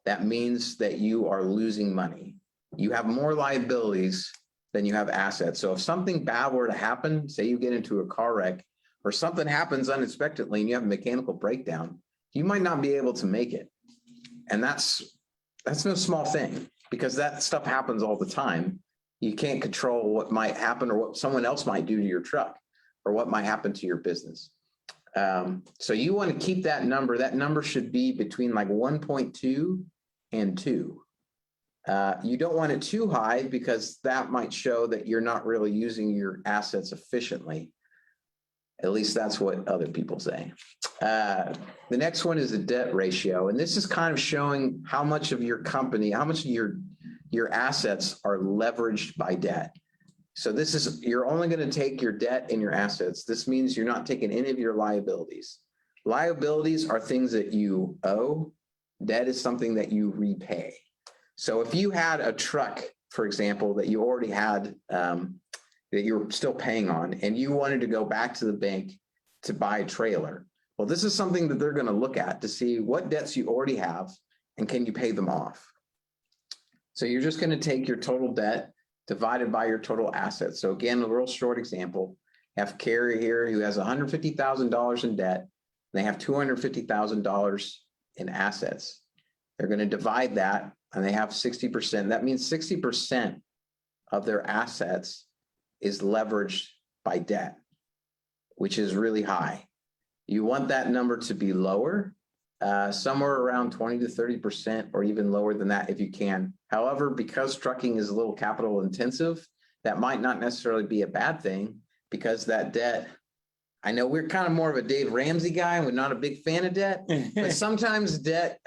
that means that you are losing money. You have more liabilities than you have assets. So if something bad were to happen, say you get into a car wreck or something happens unexpectedly and you have a mechanical breakdown, you might not be able to make it. And that's no small thing, because that stuff happens all the time. You can't control what might happen or what someone else might do to your truck or what might happen to your business. So you want to keep that number. That number should be between like 1.2 and 2. You don't want it too high because that might show that you're not really using your assets efficiently. At least that's what other people say. The next one is the debt ratio. And this is kind of showing how much of your company, how much of your assets are leveraged by debt. So this is, you're only going to take your debt and your assets. This means you're not taking any of your liabilities. Liabilities are things that you owe. Debt is something that you repay. So if you had a truck, for example, that you already had, that you're still paying on, and you wanted to go back to the bank to buy a trailer, well, this is something that they're going to look at to see what debts you already have and can you pay them off. So you're just going to take your total debt divided by your total assets. So again, a real short example, have a carrier here who has $150,000 in debt, and they have $250,000 in assets. They're going to divide that, and they have 60%. That means 60% of their assets is leveraged by debt, which is really high. You want that number to be lower, somewhere around 20 to 30%, or even lower than that if you can. However, because trucking is a little capital intensive, that might not necessarily be a bad thing, because that debt, I know we're kind of more of a Dave Ramsey guy, and we're not a big fan of debt, but sometimes debt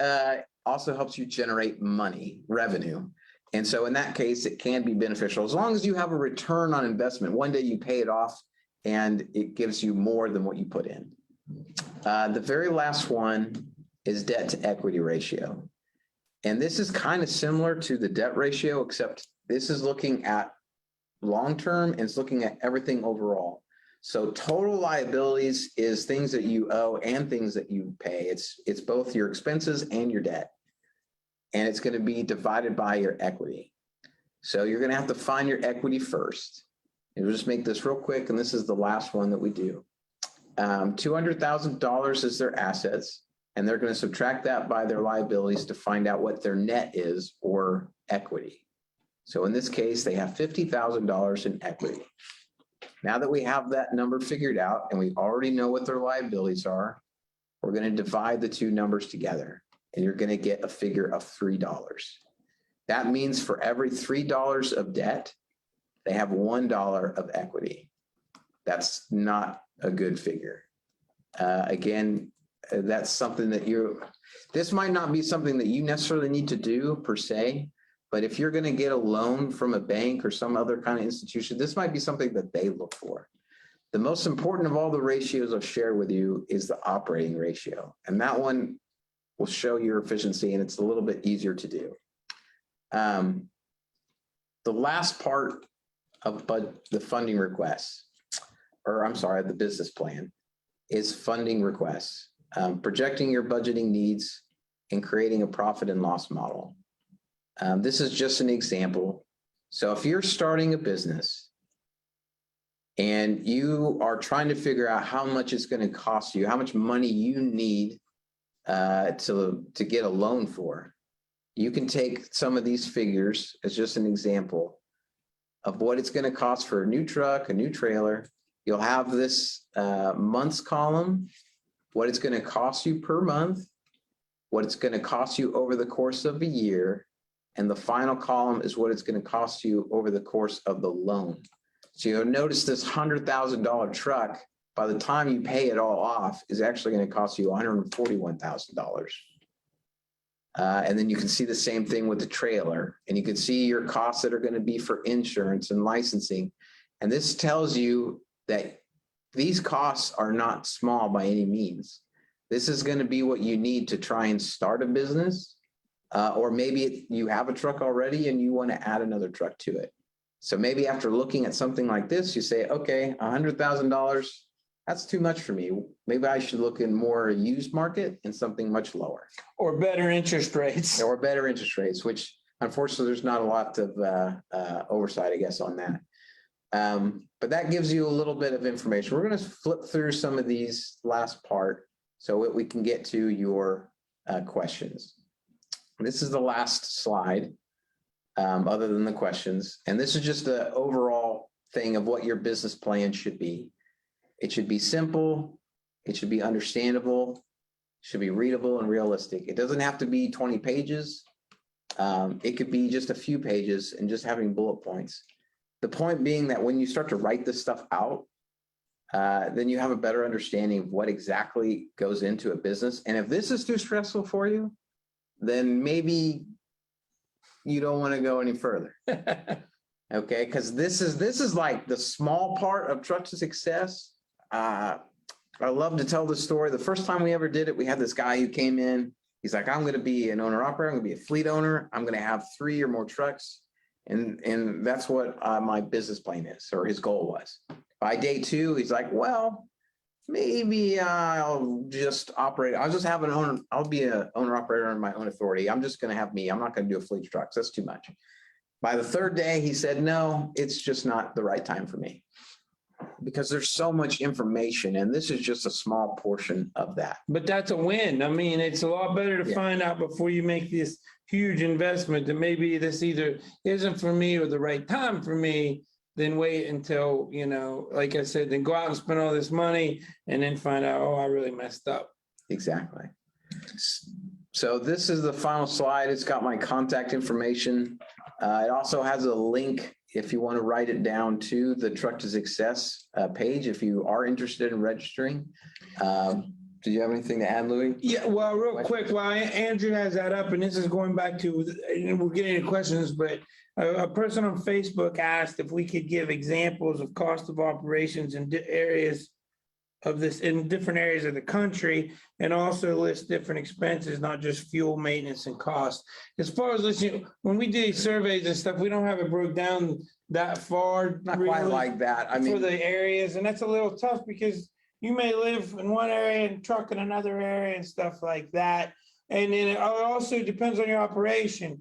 also helps you generate money, revenue. And so in that case, it can be beneficial as long as you have a return on investment. One day you pay it off and it gives you more than what you put in. The very last one is debt to equity ratio. And this is kind of similar to the debt ratio, except this is looking at long-term and it's looking at everything overall. So total liabilities is things that you owe and things that you pay. It's both your expenses and your debt. And it's going to be divided by your equity. So you're going to have to find your equity first. And we'll just make this real quick, and this is the last one that we do. $200,000 is their assets, and they're going to subtract that by their liabilities to find out what their net is, or equity. So in this case, they have $50,000 in equity. Now that we have that number figured out and we already know what their liabilities are, we're going to divide the two numbers together, and you're going to get a figure of $3. That means for every $3 of debt, they have $1 of equity. That's not a good figure. Again, that's something that this might not be something that you necessarily need to do per se, but if you're going to get a loan from a bank or some other kind of institution, this might be something that they look for. The most important of all the ratios I've shared with you is the operating ratio. And that one will show your efficiency, and it's a little bit easier to do. The last part of the funding requests, or I'm sorry, the business plan, is funding requests, projecting your budgeting needs and creating a profit and loss model. This is just an example. So if you're starting a business and you are trying to figure out how much it's going to cost you, how much money you need to get a loan for, you can take some of these figures as just an example of what it's going to cost for a new truck, a new trailer. You'll have this months column, what it's going to cost you per month, what it's going to cost you over the course of a year, and the final column is what it's going to cost you over the course of the loan. So you'll notice this $100,000 truck, by the time you pay it all off, is actually going to cost you $141,000. And then you can see the same thing with the trailer, and you can see your costs that are going to be for insurance and licensing. And this tells you that these costs are not small by any means. This is going to be what you need to try and start a business, or maybe you have a truck already and you want to add another truck to it. So maybe after looking at something like this, you say, okay, $100,000, that's too much for me. Maybe I should look in more used market and something much lower.
Or better interest rates.
Or better interest rates, which unfortunately there's not a lot of oversight, I guess, on that. But that gives you a little bit of information. We're going to flip through some of these last part so we can get to your questions. This is the last slide, other than the questions. And this is just the overall thing of what your business plan should be. It should be simple. It should be understandable. It should be readable and realistic. It doesn't have to be 20 pages. It could be just a few pages and just having bullet points. The point being that when you start to write this stuff out, then you have a better understanding of what exactly goes into a business. And if this is too stressful for you, then maybe you don't want to go any further. Okay, because this is like the small part of Truck to Success. I love to tell this story. The first time we ever did it, we had this guy who came in. He's like, I'm going to be an owner operator. I'm going to be a fleet owner. I'm going to have 3 or more trucks. And that's what my business plan is, or his goal was. By day 2, he's like, well, maybe I'll just operate. I'll just have an owner. I'll be an owner operator on my own authority. I'm just going to have me. I'm not going to do a fleet of trucks. That's too much. By the 3rd day, he said, no, it's just not the right time for me, because there's so much information, and this is just a small portion of that.
But that's a win. I mean, it's a lot better to find out before you make this huge investment that maybe this either isn't for me or the right time for me, than wait until, like I said, then go out and spend all this money and then find out, oh, I really messed up.
Exactly. So this is the final slide. It's got my contact information. It also has a link if you want to write it down to the Truck to Success page, if you are interested in registering. Did you have anything to add, Louis?
Yeah, well, real quick, while Andrew has that up, and this is going back to, and we're getting into questions, but a person on Facebook asked if we could give examples of cost of operations in areas of this, in different areas of the country, and also list different expenses, not just fuel, maintenance, and cost. As far as listening, when we do these surveys and stuff, we don't have it broke down that far.
Not quite like that. I mean,
for the areas, and that's a little tough because you may live in one area and truck in another area and stuff like that. And then it also depends on your operation.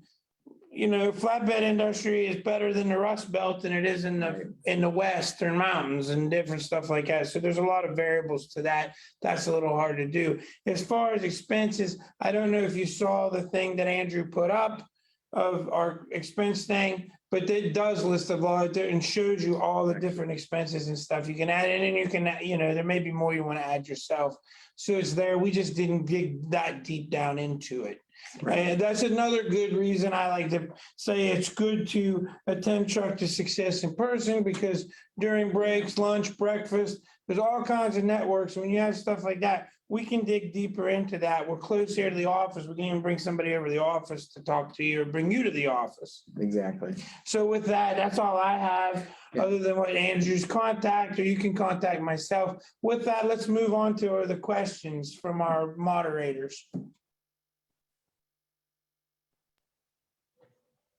Flatbed industry is better than the Rust Belt than it is in the Western mountains and different stuff like that. So there's a lot of variables to that. That's a little hard to do. As far as expenses, I don't know if you saw the thing that Andrew put up of our expense thing, but it does list a lot there and shows you all the different expenses and stuff you can add in, and you can, there may be more you want to add yourself. So it's there. We just didn't dig that deep down into it. Right. And that's another good reason I like to say it's good to attend Truck to Success in person, because during breaks, lunch, breakfast, there's all kinds of networks. When you have stuff like that, we can dig deeper into that. We're close here to the office. We can even bring somebody over to the office to talk to you or bring you to the office.
Exactly.
So with that, that's all I have, other than what Andrew's contact, or you can contact myself. With that, let's move on to the questions from our moderators.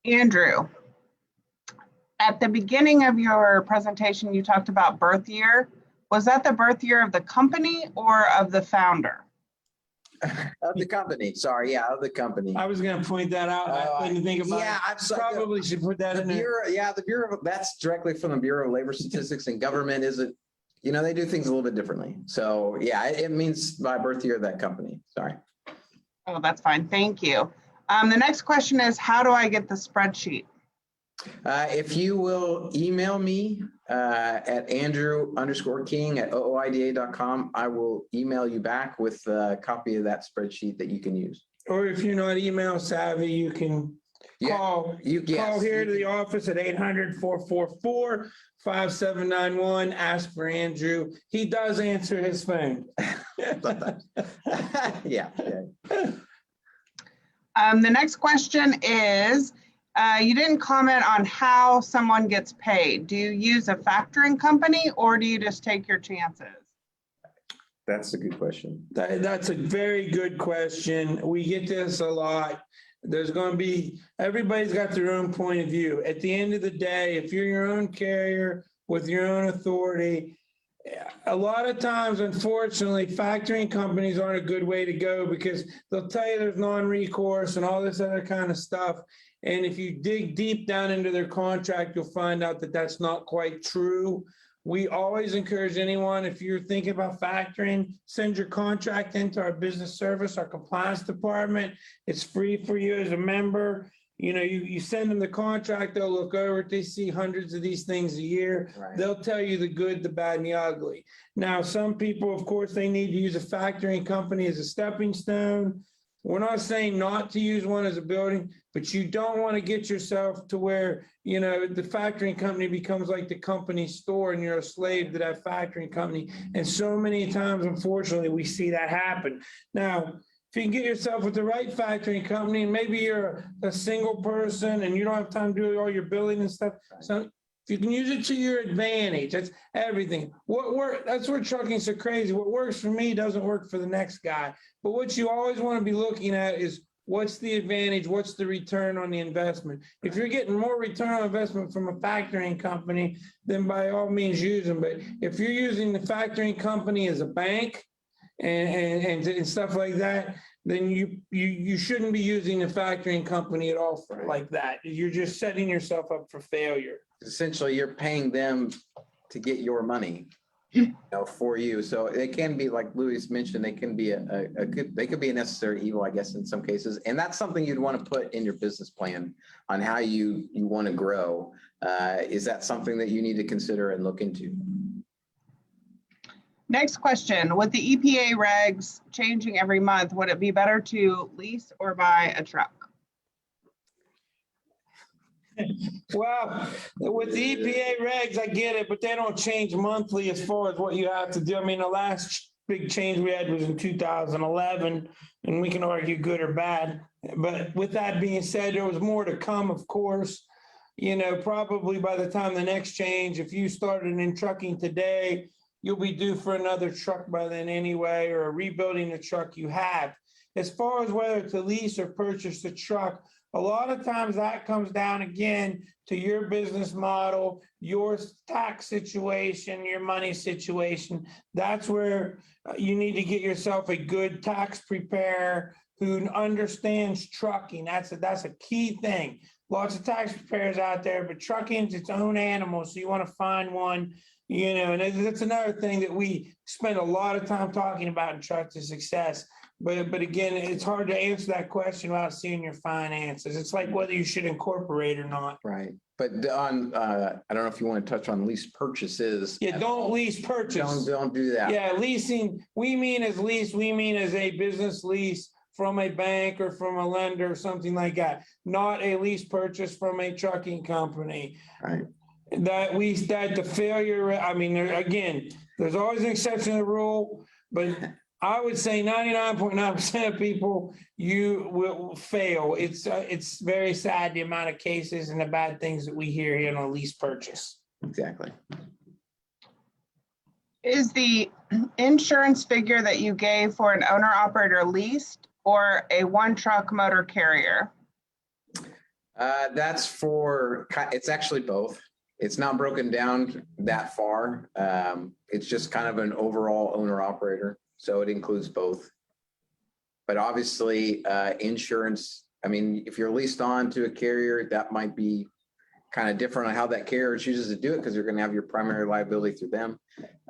Andrew, at the beginning of your presentation, you talked about birth year. Was that the birth year of the company or of the founder?
Of the company, sorry, yeah, of the company.
I was gonna point that out. I didn't think about
Yeah,
it.
I'm sorry.
Probably should put that
The
in there.
Bureau, yeah, the Bureau, that's directly from the Bureau of Labor Statistics, and government isn't, they do things a little bit differently. So yeah, it means my birth year of that company. Sorry.
Oh, that's fine. Thank you. The next question is, how do I get the spreadsheet?
If you will email me at Andrew_King@OOIDA.com, I will email you back with a copy of that spreadsheet that you can use.
Or if you're not email savvy, you can call here to the office at 800-444-5791. Ask for Andrew. He does answer his phone.
Yeah.
The next question is, you didn't comment on how someone gets paid. Do you use a factoring company or do you just take your chances?
That's a good question.
That's a very good question. We get this a lot. There's going to be, everybody's got their own point of view. At the end of the day, if you're your own carrier with your own authority, a lot of times, unfortunately, factoring companies aren't a good way to go because they'll tell you there's non-recourse and all this other kind of stuff. And if you dig deep down into their contract, you'll find out that that's not quite true. We always encourage anyone, if you're thinking about factoring, send your contract into our business service, our compliance department. It's free for you as a member. You send them the contract, they'll look over it. They see hundreds of these things a year.
Right.
They'll tell you the good, the bad, and the ugly. Now, some people, of course, they need to use a factoring company as a stepping stone. We're not saying not to use one as a building, but you don't want to get yourself to where, the factoring company becomes like the company store and you're a slave to that factoring company. And so many times, unfortunately, we see that happen. Now, if you can get yourself with the right factoring company, and maybe you're a single person and you don't have time to do all your billing and stuff. So if you can use it to your advantage, that's everything. That's where trucking's so crazy. What works for me doesn't work for the next guy. But what you always want to be looking at is what's the advantage? What's the return on the investment? If you're getting more return on investment from a factoring company, then by all means use them. But if you're using the factoring company as a bank and stuff like that, then you shouldn't be using the factoring company at all for like that. You're just setting yourself up for failure.
Essentially, you're paying them to get your money, for you. So it can be, like Louis mentioned, they can be they could be a necessary evil, I guess, in some cases. And that's something you'd want to put in your business plan on how you want to grow. Is that something that you need to consider and look into?
Next question, with the EPA regs changing every month, would it be better to lease or buy a truck?
Well, with the EPA regs, I get it, but they don't change monthly as far as what you have to do. I mean, the last big change we had was in 2011, and we can argue good or bad. But with that being said, there was more to come, of course. Probably by the time the next change, if you started in trucking today, you'll be due for another truck by then anyway, or rebuilding the truck you have. As far as whether to lease or purchase a truck, a lot of times that comes down again to your business model, your tax situation, your money situation. That's where you need to get yourself a good tax preparer who understands trucking. That's a key thing. Lots of tax preparers out there, but trucking's its own animal, so you want to find one. And that's another thing that we spend a lot of time talking about in Truck to Success. But again, it's hard to answer that question without seeing your finances. It's like whether you should incorporate or not.
Right. But on, I don't know if you want to touch on lease purchases.
Yeah, don't lease purchase.
Don't do that.
Yeah, leasing, we mean as a business lease from a bank or from a lender or something like that, not a lease purchase from a trucking company.
Right.
That the failure, I mean, there's always an exception to the rule, but I would say 99.9% of people, you will fail. It's very sad, the amount of cases and the bad things that we hear here on a lease purchase.
Exactly.
Is the insurance figure that you gave for an owner operator leased or a one truck motor carrier?
It's actually both. It's not broken down that far. It's just kind of an overall owner operator. So it includes both. But obviously, insurance, I mean, if you're leased on to a carrier, that might be kind of different on how that carrier chooses to do it, because you're going to have your primary liability through them.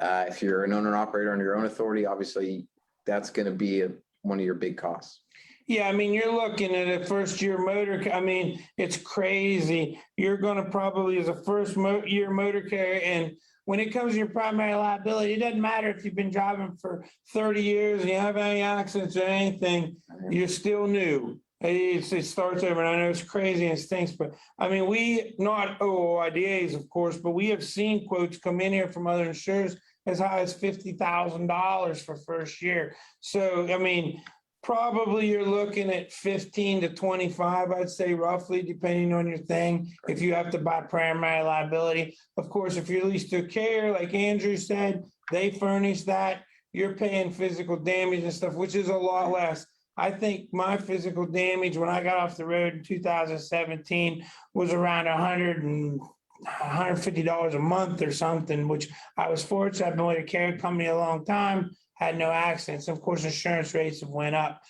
If you're an owner operator on your own authority, obviously that's going to be one of your big costs.
Yeah, I mean, you're looking at a first year motor, I mean, it's crazy. You're gonna probably as a first year motor carrier, and when it comes to your primary liability, it doesn't matter if you've been driving for 30 years and you have any accidents or anything, you're still new. It starts over, and I know it's crazy and it stinks, but I mean, we, not OOIDAs, of course, but we have seen quotes come in here from other insurers as high as $50,000 for first year. So, I mean, probably you're looking at 15 to 25, I'd say roughly, depending on your thing, if you have to buy primary liability. Of course, if you're leased to a carrier, like Andrew said, they furnish that. You're paying physical damage and stuff, which is a lot less. I think my physical damage when I got off the road in 2017 was around $150 a month or something, which I was fortunate. I've been with a carrier company a long time, had no accidents. Of course, insurance rates have went up.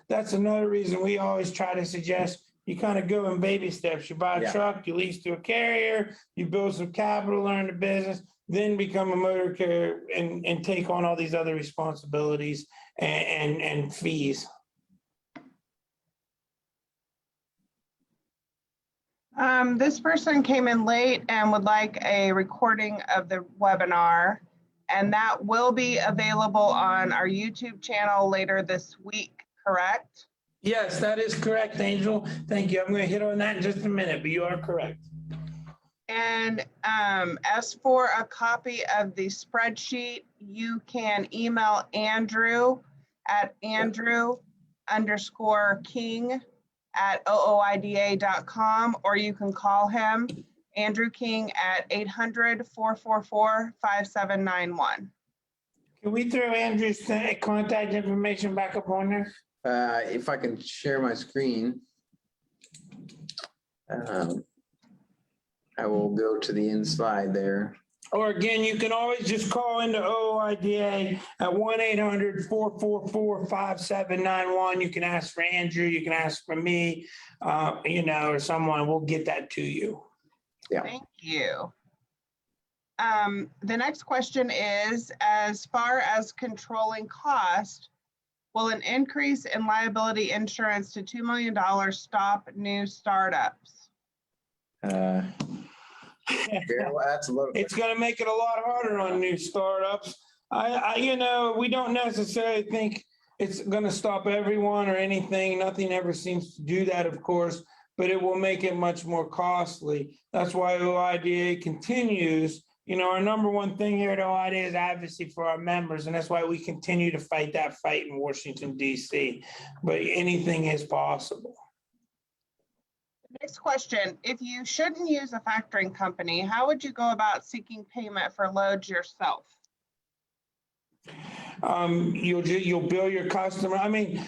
That's another reason we always try to suggest you kind of go in baby steps. You buy a truck, you lease to a carrier, you build some capital, learn the business, then become a motor carrier and take on all these other responsibilities and fees.
This person came in late and would like a recording of the webinar, and that will be available on our YouTube channel later this week, correct?
Yes, that is correct, Angel. Thank you. I'm going to hit on that in just a minute, but you are correct.
And as for a copy of the spreadsheet, you can email Andrew at Andrew_King@OOIDA.com, or you can call him, Andrew King, at 800-444-5791.
Can we throw Andrew's contact information back up on there?
If I can share my screen, I will go to the inside there.
Or again, you can always just call into OOIDA at 1-800-444-5791. You can ask for Andrew, you can ask for me, or someone, we'll get that to you.
Yeah.
Thank you. The next question is, as far as controlling cost, will an increase in liability insurance to $2 million stop new startups?
It's going to make it a lot harder on new startups. We don't necessarily think it's going to stop everyone or anything. Nothing ever seems to do that, of course, but it will make it much more costly. That's why OOIDA continues. Our number one thing here at OOIDA is advocacy for our members, and that's why we continue to fight that fight in Washington, D.C. But anything is possible.
Next question, if you shouldn't use a factoring company, how would you go about seeking payment for loads yourself?
You'll bill your customer. I mean,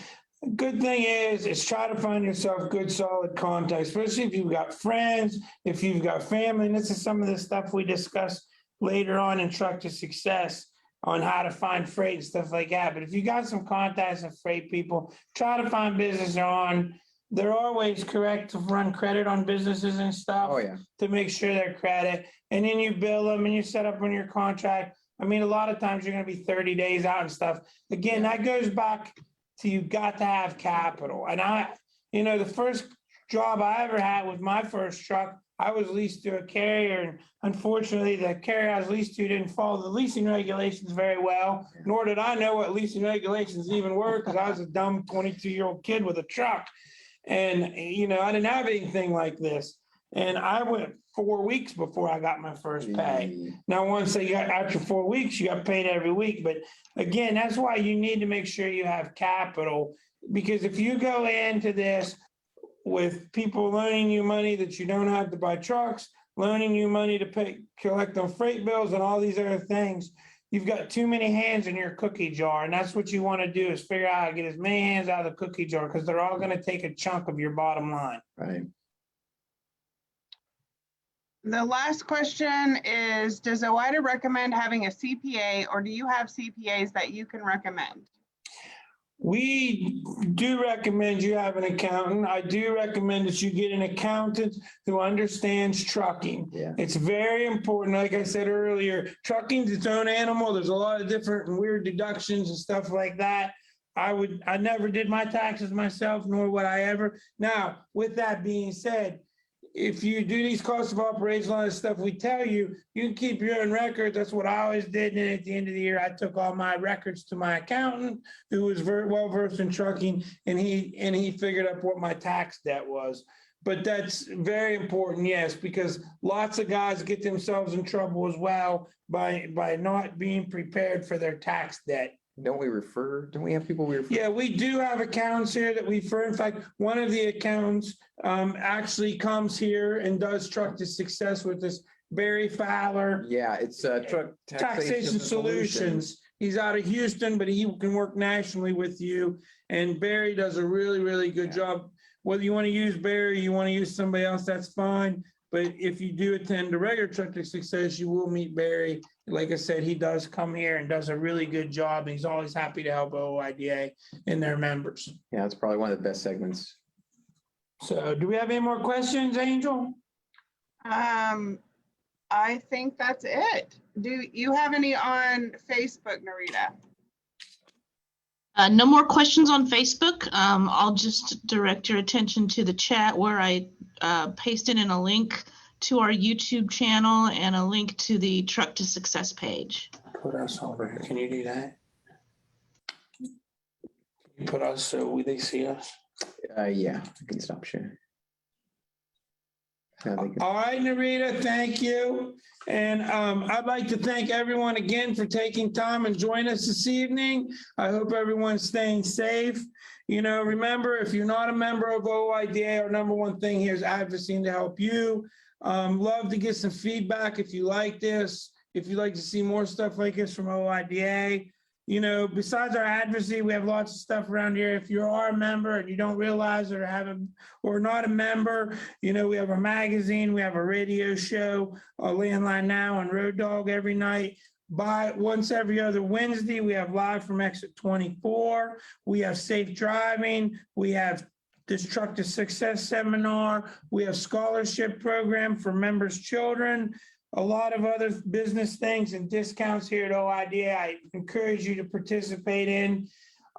good thing is try to find yourself good, solid contacts, especially if you've got friends, if you've got family. And this is some of the stuff we discuss later on in Truck to Success on how to find freight and stuff like that. But if you got some contacts and freight people, try to find business on. They're always correct to run credit on businesses and stuff.
Oh, yeah.
To make sure they're credit. And then you bill them and you set up on your contract. I mean, a lot of times you're going to be 30 days out and stuff. Again, that goes back to you got to have capital. And the first job I ever had with my first truck, I was leased to a carrier. And unfortunately, the carrier I was leased to didn't follow the leasing regulations very well, nor did I know what leasing regulations even were, because I was a dumb 22-year-old kid with a truck. And, I didn't have anything like this. And I went 4 weeks before I got my first pay. Now, once they got after 4 weeks, you got paid every week. But again, that's why you need to make sure you have capital, because if you go into this with people loaning you money that you don't have to buy trucks, loaning you money to collect on freight bills and all these other things, you've got too many hands in your cookie jar. And that's what you want to do, is figure out how to get as many hands out of the cookie jar, because they're all going to take a chunk of your bottom line.
Right.
The last question is, does OOIDA recommend having a CPA, or do you have CPAs that you can recommend?
We do recommend you have an accountant. I do recommend that you get an accountant who understands trucking.
Yeah.
It's very important. Like I said earlier, trucking's its own animal. There's a lot of different and weird deductions and stuff like that. I never did my taxes myself, nor would I ever. Now, with that being said, if you do these costs of operation, a lot of stuff we tell you, you can keep your own records. That's what I always did. And at the end of the year, I took all my records to my accountant, who was very well versed in trucking, and he figured out what my tax debt was. But that's very important, yes, because lots of guys get themselves in trouble as well by not being prepared for their tax debt.
Don't we have people we refer?
Yeah, we do have accountants here that we refer. In fact, one of the accountants actually comes here and does Truck to Success with us, Barry Fowler.
Yeah, it's Truck
Taxation Solutions. He's out of Houston, but he can work nationally with you. And Barry does a really, really good job. Whether you want to use Barry, you want to use somebody else, that's fine. But if you do attend the regular Truck to Success, you will meet Barry. Like I said, he does come here and does a really good job. He's always happy to help OOIDA and their members.
Yeah, it's probably one of the best segments.
So do we have any more questions, Angel?
I think that's it. Do you have any on Facebook, Narita?
No more questions on Facebook. I'll just direct your attention to the chat where I pasted in a link to our YouTube channel and a link to the Truck to Success page.
Put us over here. Can you do that? You put us so they see us.
Yeah, I can stop sharing.
All right, Narita, thank you. And I'd like to thank everyone again for taking time and joining us this evening. I hope everyone's staying safe. You know, remember, if you're not a member of OOIDA, our number one thing here is advocating to help you. Love to get some feedback if you like this, if you'd like to see more stuff like this from OOIDA. You know, besides our advocacy, we have lots of stuff around here. If you are a member and you don't realize it or not a member, you know, we have a magazine, we have a radio show, Landline Now and Road Dog every night. Once every other Wednesday, we have Live from Exit 24. We have Safe Driving. We have this Truck to Success seminar. We have scholarship program for members' children. A lot of other business things and discounts here at OOIDA. I encourage you to participate in.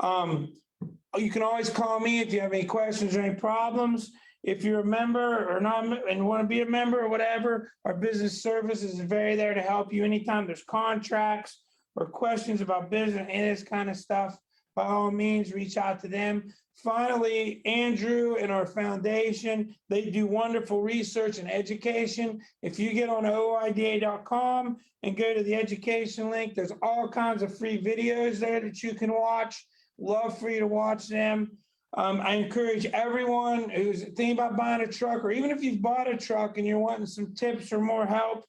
You can always call me if you have any questions or any problems. If you're a member or not and want to be a member or whatever, our business services is very there to help you anytime there's contracts or questions about business and this kind of stuff. By all means, reach out to them. Finally, Andrew and our foundation, they do wonderful research and education. If you get on ooida.com and go to the education link, there's all kinds of free videos there that you can watch. Love for you to watch them. I encourage everyone who's thinking about buying a truck, or even if you've bought a truck and you're wanting some tips or more help,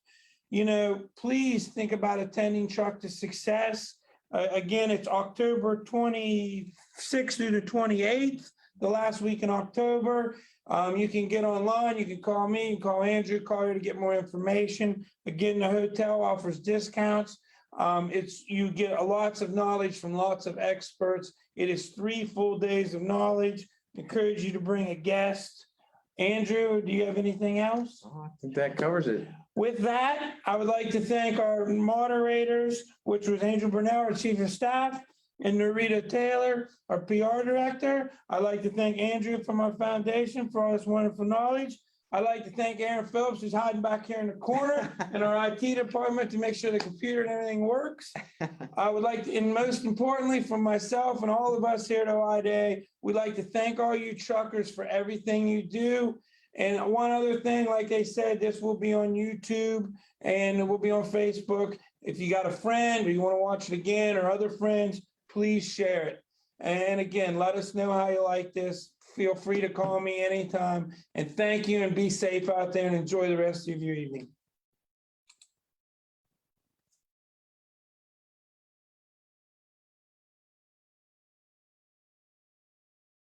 you know, please think about attending Truck to Success. Again, it's October 26th through the 28th, the last week in October. You can get online, you can call me, you can call Andrew, call her to get more information. Again, the hotel offers discounts. You get lots of knowledge from lots of experts. It is 3 full days of knowledge. Encourage you to bring a guest. Andrew, do you have anything else?
I think that covers it.
With that, I would like to thank our moderators, which was Angel Burnell, our Chief of Staff, and Narita Taylor, our PR Director. I'd like to thank Andrew from our foundation for all this wonderful knowledge. I'd like to thank Aaron Phillips, who's hiding back here in the corner, and our IT department to make sure the computer and everything works. I would like to, and most importantly, from myself and all of us here at OOIDA, we'd like to thank all you truckers for everything you do. And one other thing, like they said, this will be on YouTube and it will be on Facebook. If you got a friend or you want to watch it again or other friends, please share it. And again, let us know how you like this. Feel free to call me anytime. And thank you and be safe out there and enjoy the rest of your evening.